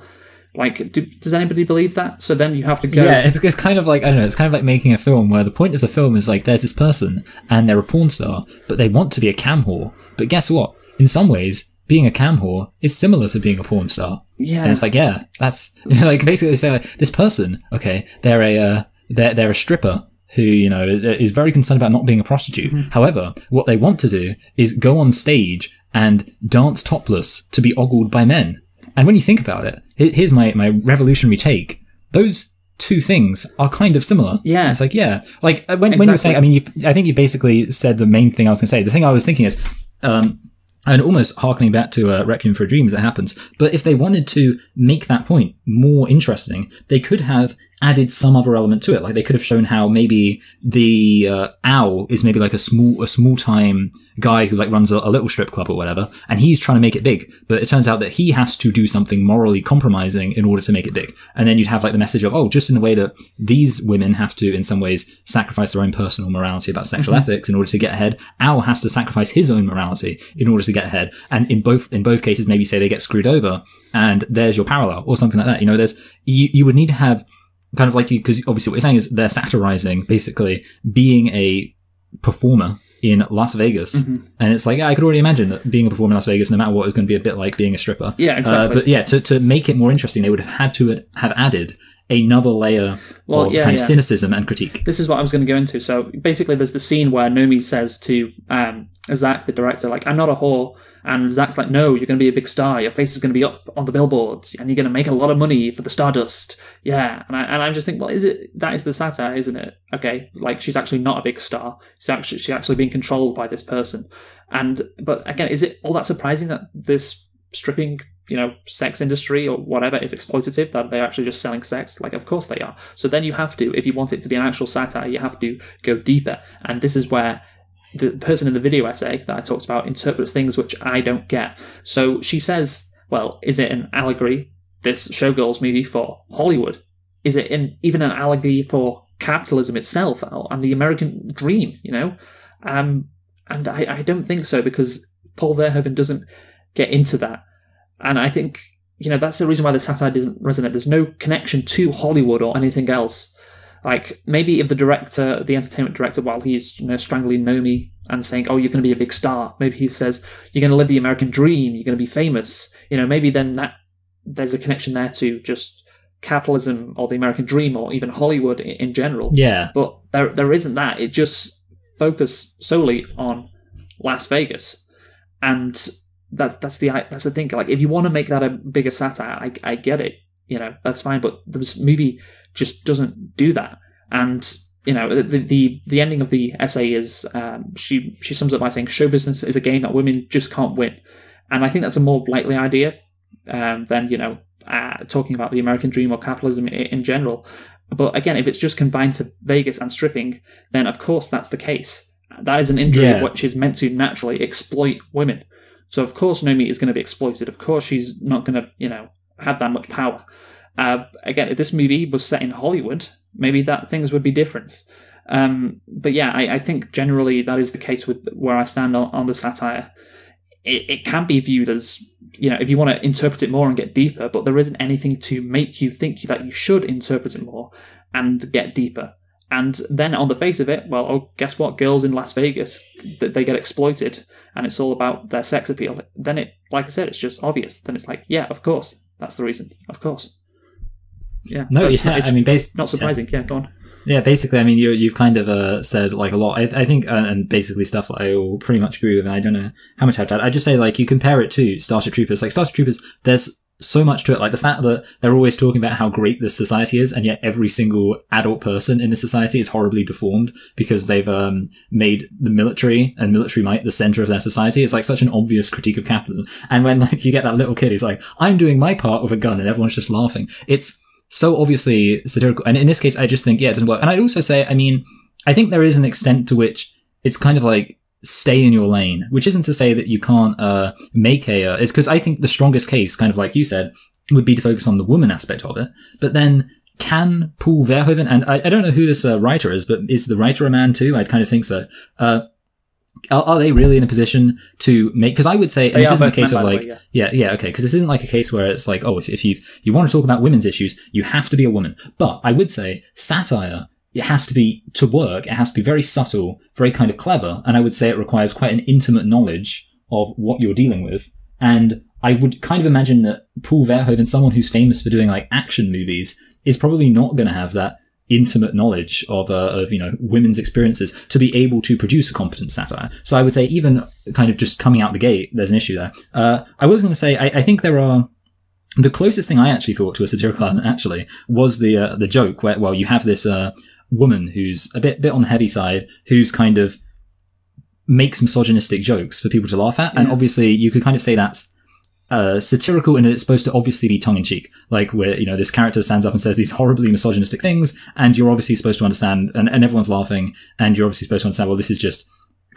Speaker 2: Like, does anybody believe that? So then you have to go.
Speaker 1: Yeah, it's kind of like, I don't know, it's kind of like making a film where the point of the film is like, there's this person and they're a porn star, but they want to be a cam whore. But guess what? In some ways, being a cam whore is similar to being a porn star. Yeah. And it's like, yeah, that's like basically say like, this person, okay, they're a stripper who, you know, is very concerned about not being a prostitute. Mm-hmm. However, what they want to do is go on stage and dance topless to be ogled by men. And when you think about it, here's my revolutionary take. Those two things are kind of similar. Yeah. It's like, yeah. Like, when you were saying, I mean, I think you basically said the main thing I was going to say. The thing I was thinking is, and almost harkening back to Requiem for a Dream as it happens, but if they wanted to make that point more interesting, they could have added some other element to it. Like, they could have shown how maybe the owl is maybe like a small time guy who like runs a little strip club or whatever, and he's trying to make it big, but it turns out that he has to do something morally compromising in order to make it big. And then you'd have like the message of, oh, just in the way that these women have to in some ways sacrifice their own personal morality about sexual ethics in order to get ahead, owl has to sacrifice his own morality in order to get ahead. And in both cases, maybe say they get screwed over, and there's your parallel or something like that. You know, you would need to have kind of like, because obviously what you're saying is they're satirizing basically being a performer in Las Vegas. Mm-hmm. And it's like, I could already imagine that being a performer in Las Vegas, no matter what, is going to be a bit like being a stripper.
Speaker 2: Yeah, exactly.
Speaker 1: But yeah, to make it more interesting, they would have had to have added another layer of kind of cynicism and critique.
Speaker 2: This is what I was going to go into. So basically, there's the scene where Nomi says to Zach, the director, like, I'm not a whore. And Zach's like, no, you're going to be a big star. Your face is going to be up on the billboards, and you're going to make a lot of money for the Stardust. Yeah, and I just think, well, that is the satire, isn't it? Okay, like she's actually not a big star. She's actually being controlled by this person. But again, is it all that surprising that this stripping, sex industry or whatever is exploitative? That they're actually just selling sex? Like, of course they are. So then you have to, if you want it to be an actual satire, you have to go deeper. And this is where the person in the video essay that I talked about interprets things which I don't get. So she says, well, is it an allegory, this Showgirls movie, for Hollywood? Is it even an allegory for capitalism itself and the American dream, And I don't think so, because Paul Verhoeven doesn't get into that. And I think, that's the reason why the satire doesn't resonate. There's no connection to Hollywood or anything else. Like, maybe if the entertainment director, while he's strangling Nomi and saying, oh, you're going to be a big star, maybe he says, you're going to live the American dream, you're going to be famous, maybe then that there's a connection there to just capitalism or the American dream or even Hollywood in general.
Speaker 1: Yeah.
Speaker 2: But there isn't that. It just focused solely on Las Vegas. And that's the thing. Like, if you want to make that a bigger satire, I get it. That's fine. But this movie just doesn't do that. And the ending of the essay is she sums up by saying show business is a game that women just can't win. And I think that's a more likely idea than talking about the American dream or capitalism in general. But again, if it's just confined to Vegas and stripping, then of course that's the case. That is an industry which is meant to naturally exploit women. So of course Nomi is going to be exploited. Of course she's not going to have that much power. Again, if this movie was set in Hollywood, maybe things would be different. But yeah, I think generally that is the case with where I stand on the satire. It can be viewed as, if you want to interpret it more and get deeper, but there isn't anything to make you think that you should interpret it more and get deeper. And then on the face of it, well, guess what? Girls in Las Vegas, they get exploited, and it's all about their sex appeal. Then like I said, it's just obvious. Then it's like, yeah, of course, that's the reason. Of course. Yeah.
Speaker 1: No, it's
Speaker 2: not surprising. Yeah, go on.
Speaker 1: Yeah, basically, you've kind of said like a lot. I think, and basically stuff that I will pretty much agree with. And I don't know how much I've done. I just say, like, you compare it to Starship Troopers. Like, Starship Troopers, there's so much to it. Like the fact that they're always talking about how great this society is, and yet every single adult person in this society is horribly deformed because they've made the military and military might the center of their society. It's like such an obvious critique of capitalism. And when like you get that little kid who's like, I'm doing my part with a gun, and everyone's just laughing. It's so obviously satirical. And in this case, I just think, it doesn't work. And I'd also say, I think there is an extent to which it's kind of like stay in your lane, which isn't to say that you can't make it's because I think the strongest case, kind of like you said, would be to focus on the woman aspect of it. But then can Paul Verhoeven, and I don't know who this writer is, but is the writer a man too? I'd kind of think so. Are they really in a position to make? Because I would say, and this isn't a case of like, okay, because this isn't like a case where it's like, oh, if you want to talk about women's issues, you have to be a woman. But I would say satire, it has to be, to work, it has to be very subtle, very kind of clever, and I would say it requires quite an intimate knowledge of what you're dealing with. And I would kind of imagine that Paul Verhoeven, someone who's famous for doing like action movies, is probably not going to have that intimate knowledge of women's experiences to be able to produce a competent satire. So I would say even kind of just coming out the gate, there's an issue there. I was going to say, I think there are, the closest thing I actually thought to a satirical element actually was the joke where, well, you have this woman who's a bit on the heavy side, who's kind of makes misogynistic jokes for people to laugh at. Yeah. And obviously you could kind of say that's satirical in that it's supposed to obviously be tongue-in-cheek, like where, this character stands up and says these horribly misogynistic things, and you're obviously supposed to understand, and everyone's laughing, and you're obviously supposed to understand, well, this is just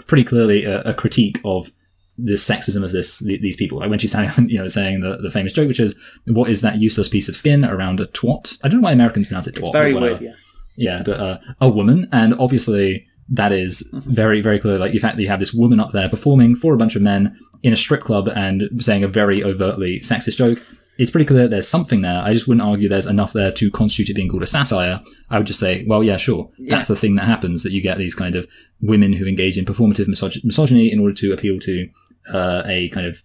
Speaker 1: pretty clearly a critique of the sexism of these people. Like when she's saying the famous joke, which is, what is that useless piece of skin around a twat? I don't know why Americans pronounce it twat.
Speaker 2: It's very weird, yeah.
Speaker 1: Yeah, but a woman, and obviously that is very, very clear. Like the fact that you have this woman up there performing for a bunch of men in a strip club and saying a very overtly sexist joke, it's pretty clear that there's something there. I just wouldn't argue there's enough there to constitute it being called a satire. I would just say, well, yeah, sure. Yeah. That's the thing that happens, that you get these kind of women who engage in performative misogyny in order to appeal to a kind of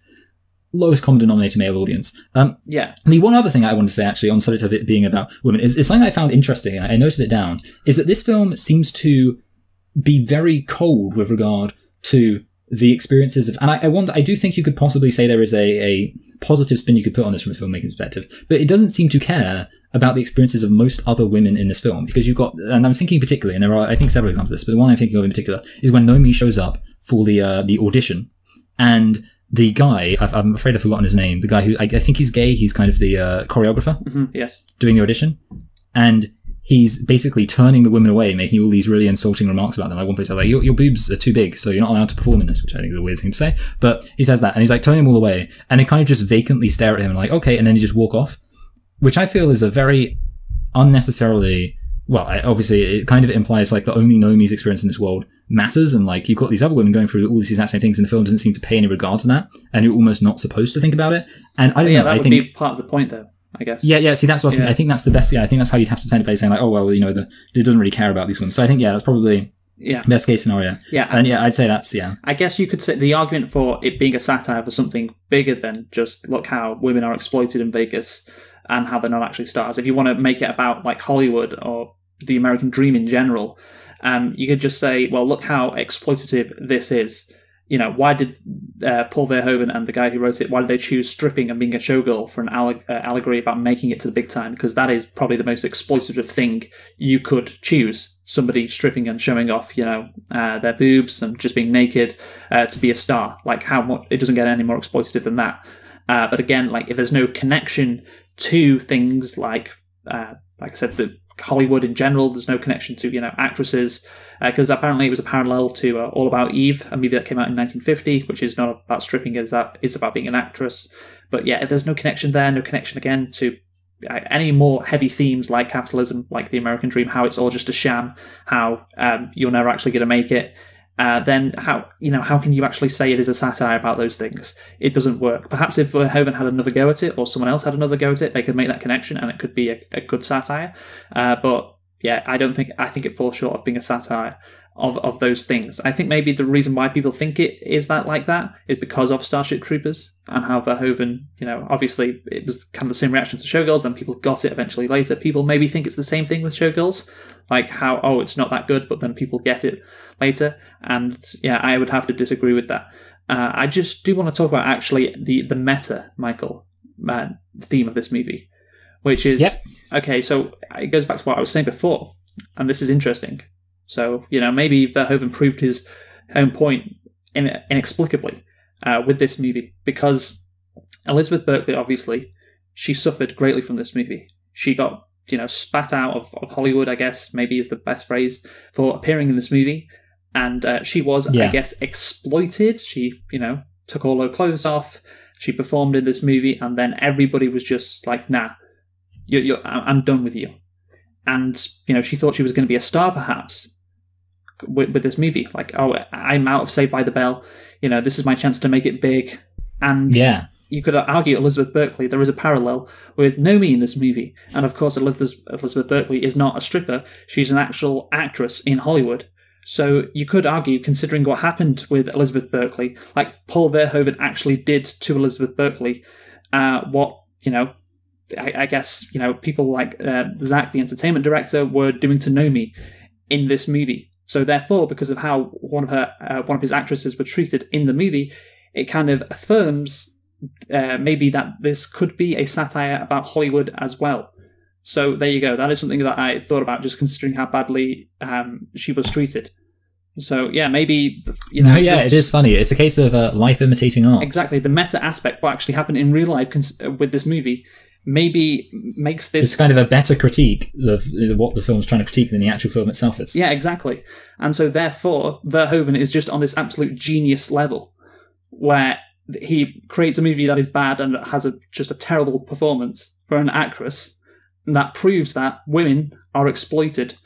Speaker 1: lowest common denominator male audience.
Speaker 2: Yeah.
Speaker 1: The one other thing I wanted to say, actually, on the subject of it being about women, is something I found interesting, and I noted it down, is that this film seems to be very cold with regard to the experiences of, and I do think you could possibly say there is a positive spin you could put on this from a filmmaking perspective, but it doesn't seem to care about the experiences of most other women in this film, because you've got, and I'm thinking particularly, and there are, I think, several examples of this, but the one I'm thinking of in particular is when Nomi shows up for the audition, and the guy, I'm afraid I've forgotten his name, the guy who, I think he's gay, he's kind of the choreographer,
Speaker 2: yes,
Speaker 1: doing the audition, and he's basically turning the women away, making all these really insulting remarks about them. Like one place, I was like, your boobs are too big, so you're not allowed to perform in this, which I think is a weird thing to say. But he says that, and he's like turning them all away, and they kind of just vacantly stare at him and like, okay, and then he just walk off, which I feel is a very unnecessarily, well, obviously it kind of implies like that only Nomi's experience in this world matters, and like you've got these other women going through all these exact same things, and the film doesn't seem to pay any regard to that, and you're almost not supposed to think about it. And I don't know,
Speaker 2: that
Speaker 1: I
Speaker 2: would be part of the point though, I guess.
Speaker 1: Yeah, see, that's what I think that's the best, I think that's how you'd have to play saying like, oh, well, you know, it doesn't really care about these women. So I think, that's probably best case scenario.
Speaker 2: Yeah.
Speaker 1: And I'd say that's,
Speaker 2: I guess you could say the argument for it being a satire for something bigger than just look how women are exploited in Vegas and how they're not actually stars. If you want to make it about like Hollywood or the American dream in general, you could just say, well, look how exploitative this is. You know, why did Paul Verhoeven and the guy who wrote it, why did they choose stripping and being a showgirl for an allegory about making it to the big time? Because that is probably the most exploitative thing you could choose. Somebody stripping and showing off, their boobs and just being naked to be a star. Like how much, it doesn't get any more exploitative than that. But again, like if there's no connection to things like I said, the Hollywood in general, there's no connection to, actresses, because apparently it was a parallel to All About Eve, a movie that came out in 1950, which is not about stripping, it's about being an actress. But yeah, if there's no connection there, no connection again to any more heavy themes like capitalism, like the American dream, how it's all just a sham, how you're never actually going to make it, then how can you actually say it is a satire about those things? It doesn't work. Perhaps if Verhoeven had another go at it, or someone else had another go at it, they could make that connection and it could be a good satire. But yeah, I think it falls short of being a satire of those things. I think maybe the reason why people think it is like that is because of Starship Troopers and how Verhoeven, obviously it was kind of the same reaction to Showgirls, and people got it eventually later. People maybe think it's the same thing with Showgirls, like how, it's not that good, but then people get it later. And yeah, I would have to disagree with that. I just do want to talk about actually the meta, Michael, theme of this movie, which is, okay, so it goes back to what I was saying before, and this is interesting. So, maybe Verhoeven proved his own point inexplicably with this movie, because Elizabeth Berkley, obviously, she suffered greatly from this movie. She got, spat out of Hollywood, I guess, maybe is the best phrase, for appearing in this movie. And she was, I guess, exploited. She, took all her clothes off. She performed in this movie, and then everybody was just like, nah, I'm done with you. And, she thought she was going to be a star, perhaps, with this movie. Like, I'm out of Saved by the Bell. This is my chance to make it big. And you could argue Elizabeth Berkley, there is a parallel with Nomi in this movie. And of course, Elizabeth Berkley is not a stripper. She's an actual actress in Hollywood. So you could argue, considering what happened with Elizabeth Berkley, like Paul Verhoeven actually did to Elizabeth Berkley, what, I guess, people like Zach, the entertainment director, were doing to Nomi in this movie. So therefore, because of how one of his actresses were treated in the movie, it kind of affirms maybe that this could be a satire about Hollywood as well. So there you go. That is something that I thought about, just considering how badly she was treated. So yeah, maybe
Speaker 1: it is funny. It's a case of life imitating art.
Speaker 2: Exactly, the meta aspect, what actually happened in real life with this movie, maybe makes this...
Speaker 1: It's kind of a better critique of what the film's trying to critique than the actual film itself is.
Speaker 2: Yeah, exactly. And so therefore, Verhoeven is just on this absolute genius level, where he creates a movie that is bad and has just a terrible performance for an actress. And that proves that women are exploited,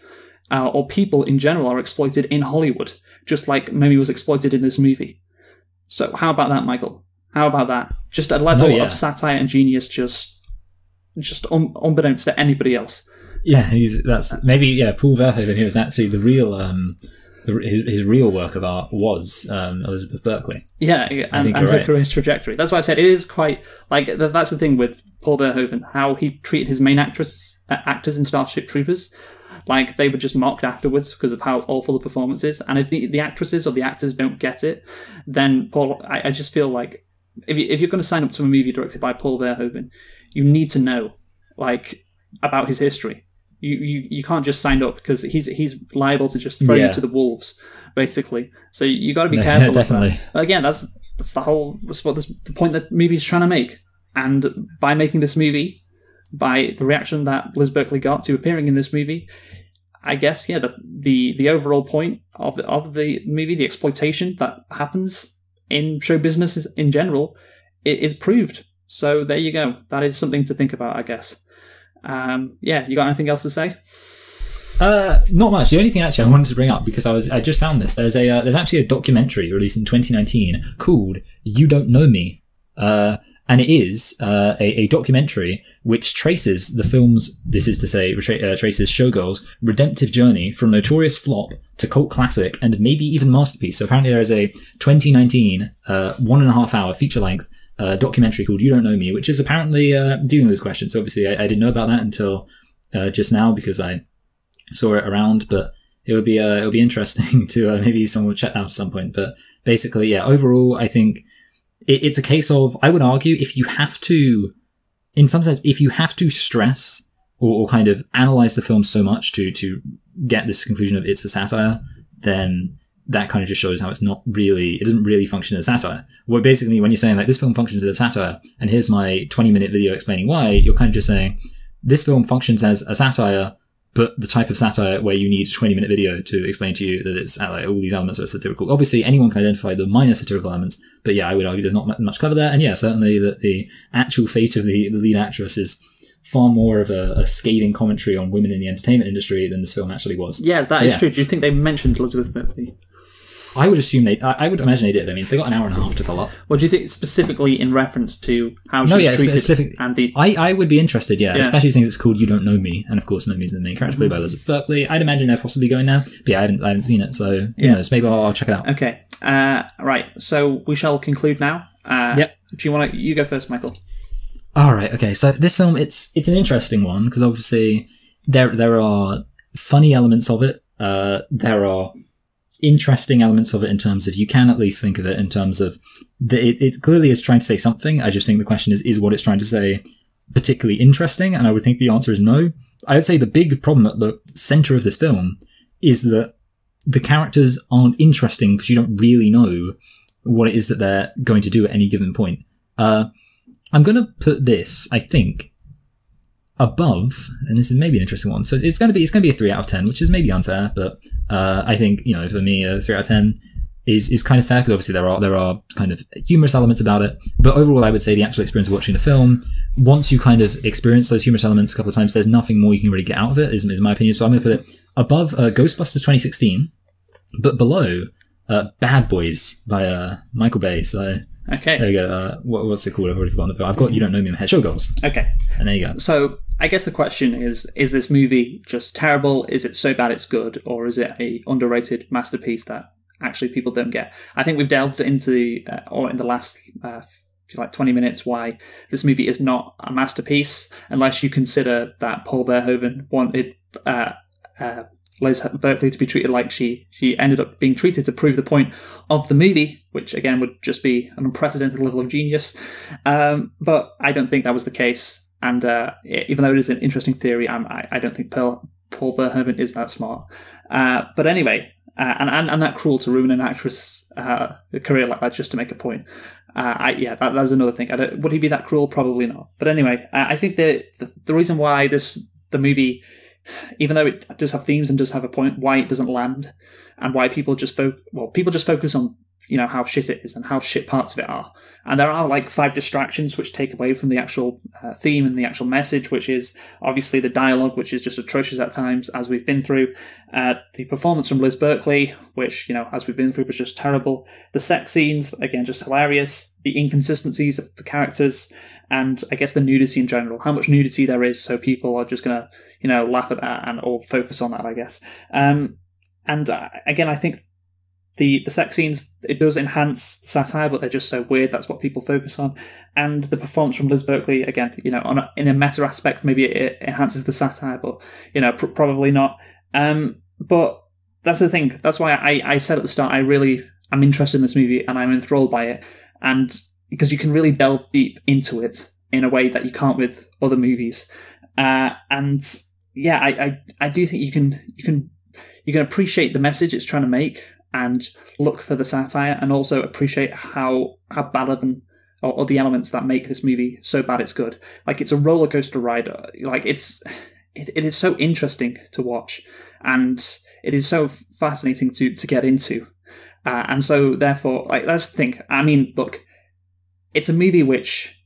Speaker 2: or people in general are exploited in Hollywood, just like Nomi was exploited in this movie. So how about that, Michael? How about that? Just a level of satire and genius, just unbeknownst to anybody else.
Speaker 1: Yeah, that's maybe Paul Verhoeven, who was actually the real his real work of art was Elizabeth Berkley.
Speaker 2: Yeah, and her career trajectory. That's why I said it is quite like that's the thing with Paul Verhoeven, how he treated his main actors in Starship Troopers. Like, they were just mocked afterwards because of how awful the performance is. And if the actresses or the actors don't get it, then I just feel like if you're going to sign up to a movie directed by Paul Verhoeven, you need to know, like, about his history. You can't just sign up because he's liable to just throw you to the wolves, basically. So you got to be careful.
Speaker 1: Definitely.
Speaker 2: Of that. But again, that's the point that movie is trying to make. And by making this movie, by the reaction that Liz Berkley got to appearing in this movie, I guess, yeah, the overall point of the movie, the exploitation that happens in show business in general, it is proved. So there you go. That is something to think about, I guess. Yeah, you got anything else to say?
Speaker 1: Not much. The only thing actually I wanted to bring up, because I just found this. There's actually a documentary released in 2019 called "You Don't Know Me," and it is a documentary which traces the film's, this is to say, traces Showgirls' redemptive journey from notorious flop to cult classic and maybe even masterpiece. So apparently there is a 2019 1.5-hour feature-length documentary called "You Don't Know Me," which is apparently dealing with this question. So obviously I didn't know about that until just now because I saw it around, but it would be interesting to maybe someone would check that out at some point. But basically, yeah, overall, I think it's a case of, I would argue, if you have to, in some sense, if you have to stress or kind of analyze the film so much to get this conclusion of it's a satire, then that kind of just shows how it doesn't really function as a satire. Well, basically, when you're saying like this film functions as a satire, and here's my 20-minute video explaining why, you're kind of just saying this film functions as a satire, but the type of satire where you need a 20-minute video to explain to you that it's like all these elements are satirical. Obviously, anyone can identify the minor satirical elements, but yeah, I would argue there's not much cover there. And yeah, certainly that the actual fate of the lead actress is far more of a scathing commentary on women in the entertainment industry than this film actually was.
Speaker 2: Yeah, that is true. Do you think they mentioned Elizabeth Berkley?
Speaker 1: I would assume I would imagine they did. I mean, they got an hour and a half to fill up.
Speaker 2: What do you think specifically in reference to how she was treated? And
Speaker 1: I would be interested, especially since it's called "You Don't Know Me," and of course, Know Me is the main character played by Elizabeth Berkley. I'd imagine they're possibly going there, but yeah, I haven't seen it, so who knows? Maybe I'll check it out.
Speaker 2: Okay, right. So we shall conclude now.
Speaker 1: Yep.
Speaker 2: Do you go first, Michael?
Speaker 1: All right. Okay. So this film, it's an interesting one because obviously there are funny elements of it. There are interesting elements of it in terms of, you can at least think of it in terms of it clearly is trying to say something. I just think the question is what it's trying to say particularly interesting? And I would think the answer is no. I would say the big problem at the center of this film is that the characters aren't interesting because you don't really know what it is that they're going to do at any given point. I'm going to put this, I think, above, and this is maybe an interesting one. So it's going to be a 3 out of 10, which is maybe unfair, but I think, for me, a 3 out of 10 is kind of fair because obviously there are kind of humorous elements about it. But overall, I would say the actual experience of watching the film, once you kind of experience those humorous elements a couple of times, there's nothing more you can really get out of it, is my opinion. So I'm going to put it above Ghostbusters 2016, but below Bad Boys by Michael Bay. So
Speaker 2: okay,
Speaker 1: there we go. What's it called? I've already forgotten the film. I've got You Don't Know Me in my head. Showgirls. Okay, and there you go.
Speaker 2: So I guess the question is this movie just terrible? Is it so bad it's good? Or is it a underrated masterpiece that actually people don't get? I think we've delved into, or in the last 20 minutes, why this movie is not a masterpiece, unless you consider that Paul Verhoeven wanted Liz Berkley to be treated like she ended up being treated to prove the point of the movie, which again would just be an unprecedented level of genius. But I don't think that was the case. And even though it is an interesting theory, I don't think Paul Verhoeven is that smart. But anyway, and that cruel to ruin an actress' career like that just to make a point. That's another thing. Would he be that cruel? Probably not. But anyway, I think the reason why the movie, even though it does have themes and does have a point, why it doesn't land, and why people just focus on how shit it is and how shit parts of it are. And there are like 5 distractions which take away from the actual theme and the actual message, which is obviously the dialogue, which is just atrocious at times, as we've been through. The performance from Liz Berkley, which, as we've been through, was just terrible. The sex scenes, again, just hilarious. The inconsistencies of the characters, and I guess the nudity in general. How much nudity there is, so people are just going to, laugh at that or focus on that, I guess. And again, I think the sex scenes, it does enhance satire, but they're just so weird. That's what people focus on. And the performance from Liz Berkley, again, in a meta aspect, maybe it enhances the satire, but probably not. But that's the thing. That's why I said at the start, I'm interested in this movie and I'm enthralled by it, and because you can really delve deep into it in a way that you can't with other movies. And yeah, I do think you can appreciate the message it's trying to make and look for the satire, and also appreciate how bad of or the elements that make this movie so bad it's good. Like, it's a roller coaster ride. Like, it is so interesting to watch, and it is so fascinating to get into. And so, therefore, like, that's the thing. I mean, look, it's a movie which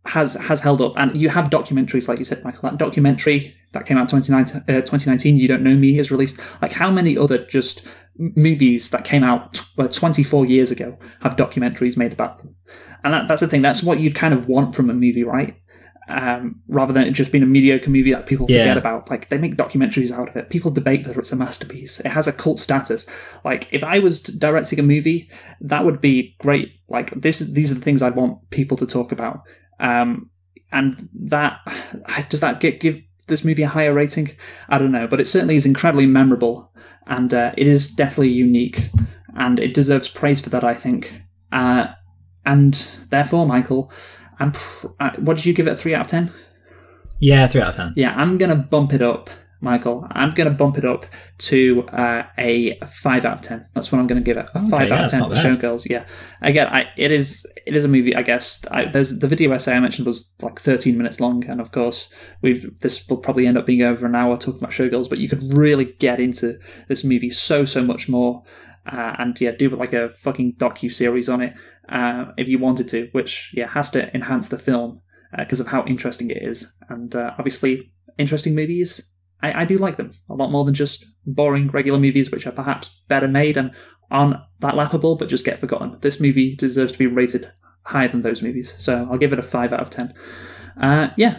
Speaker 2: has held up, and you have documentaries, like you said, Michael. That documentary that came out 2019, You Don't Know Me, is released. Like, how many other just movies that came out 24 years ago have documentaries made about them? And that's the thing. That's what you'd kind of want from a movie, right? Rather than it just being a mediocre movie that people forget about. Like, they make documentaries out of it. People debate whether it's a masterpiece. It has a cult status. Like, if I was directing a movie, that would be great. Like, these are the things I'd want people to talk about. And that, does that give this movie a higher rating? I don't know, but it certainly is incredibly memorable, and it is definitely unique, and it deserves praise for that, I think. And therefore, Michael, what did you give it, a 3 out of 10?
Speaker 1: Yeah, 3 out of 10.
Speaker 2: Yeah, I'm going to bump it up, Michael. I'm going to bump it up to a 5 out of 10. That's what I'm going to give it. A 5 out of 10 for Showgirls. Yeah. Again, it is a movie, I guess. There's the video essay I mentioned was like 13 minutes long, and of course, this will probably end up being over an hour talking about Showgirls, but you could really get into this movie so much more. And yeah, do like a fucking docu-series on it if you wanted to, which has to enhance the film because of how interesting it is. And obviously, interesting movies, I do like them a lot more than just boring regular movies, which are perhaps better made and aren't that laughable, but just get forgotten. This movie deserves to be rated higher than those movies, so I'll give it a 5 out of 10.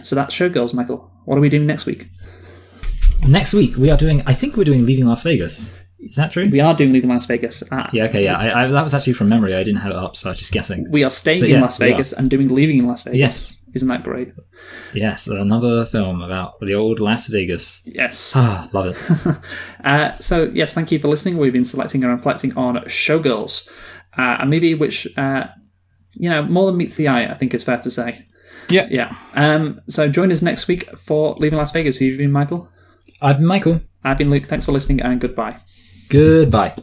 Speaker 2: So that's Showgirls, Michael. What are we doing next week?
Speaker 1: Next week, we're doing Leaving Las Vegas. Is that true?
Speaker 2: We are doing Leaving Las Vegas.
Speaker 1: I that was actually from memory. I didn't have it up, so I was just guessing.
Speaker 2: We are staying in Las Vegas and doing Leaving in Las Vegas.
Speaker 1: Yes.
Speaker 2: Isn't that great?
Speaker 1: Yes, another film about the old Las Vegas.
Speaker 2: Yes.
Speaker 1: Love it.
Speaker 2: So, yes, thank you for listening. We've been selecting and reflecting on Showgirls, a movie which, more than meets the eye, I think it's fair to say.
Speaker 1: Yeah.
Speaker 2: Yeah. So join us next week for Leaving Las Vegas. Who have you been, Michael?
Speaker 1: I've been Michael.
Speaker 2: I've been Luke. Thanks for listening, and goodbye.
Speaker 1: Goodbye.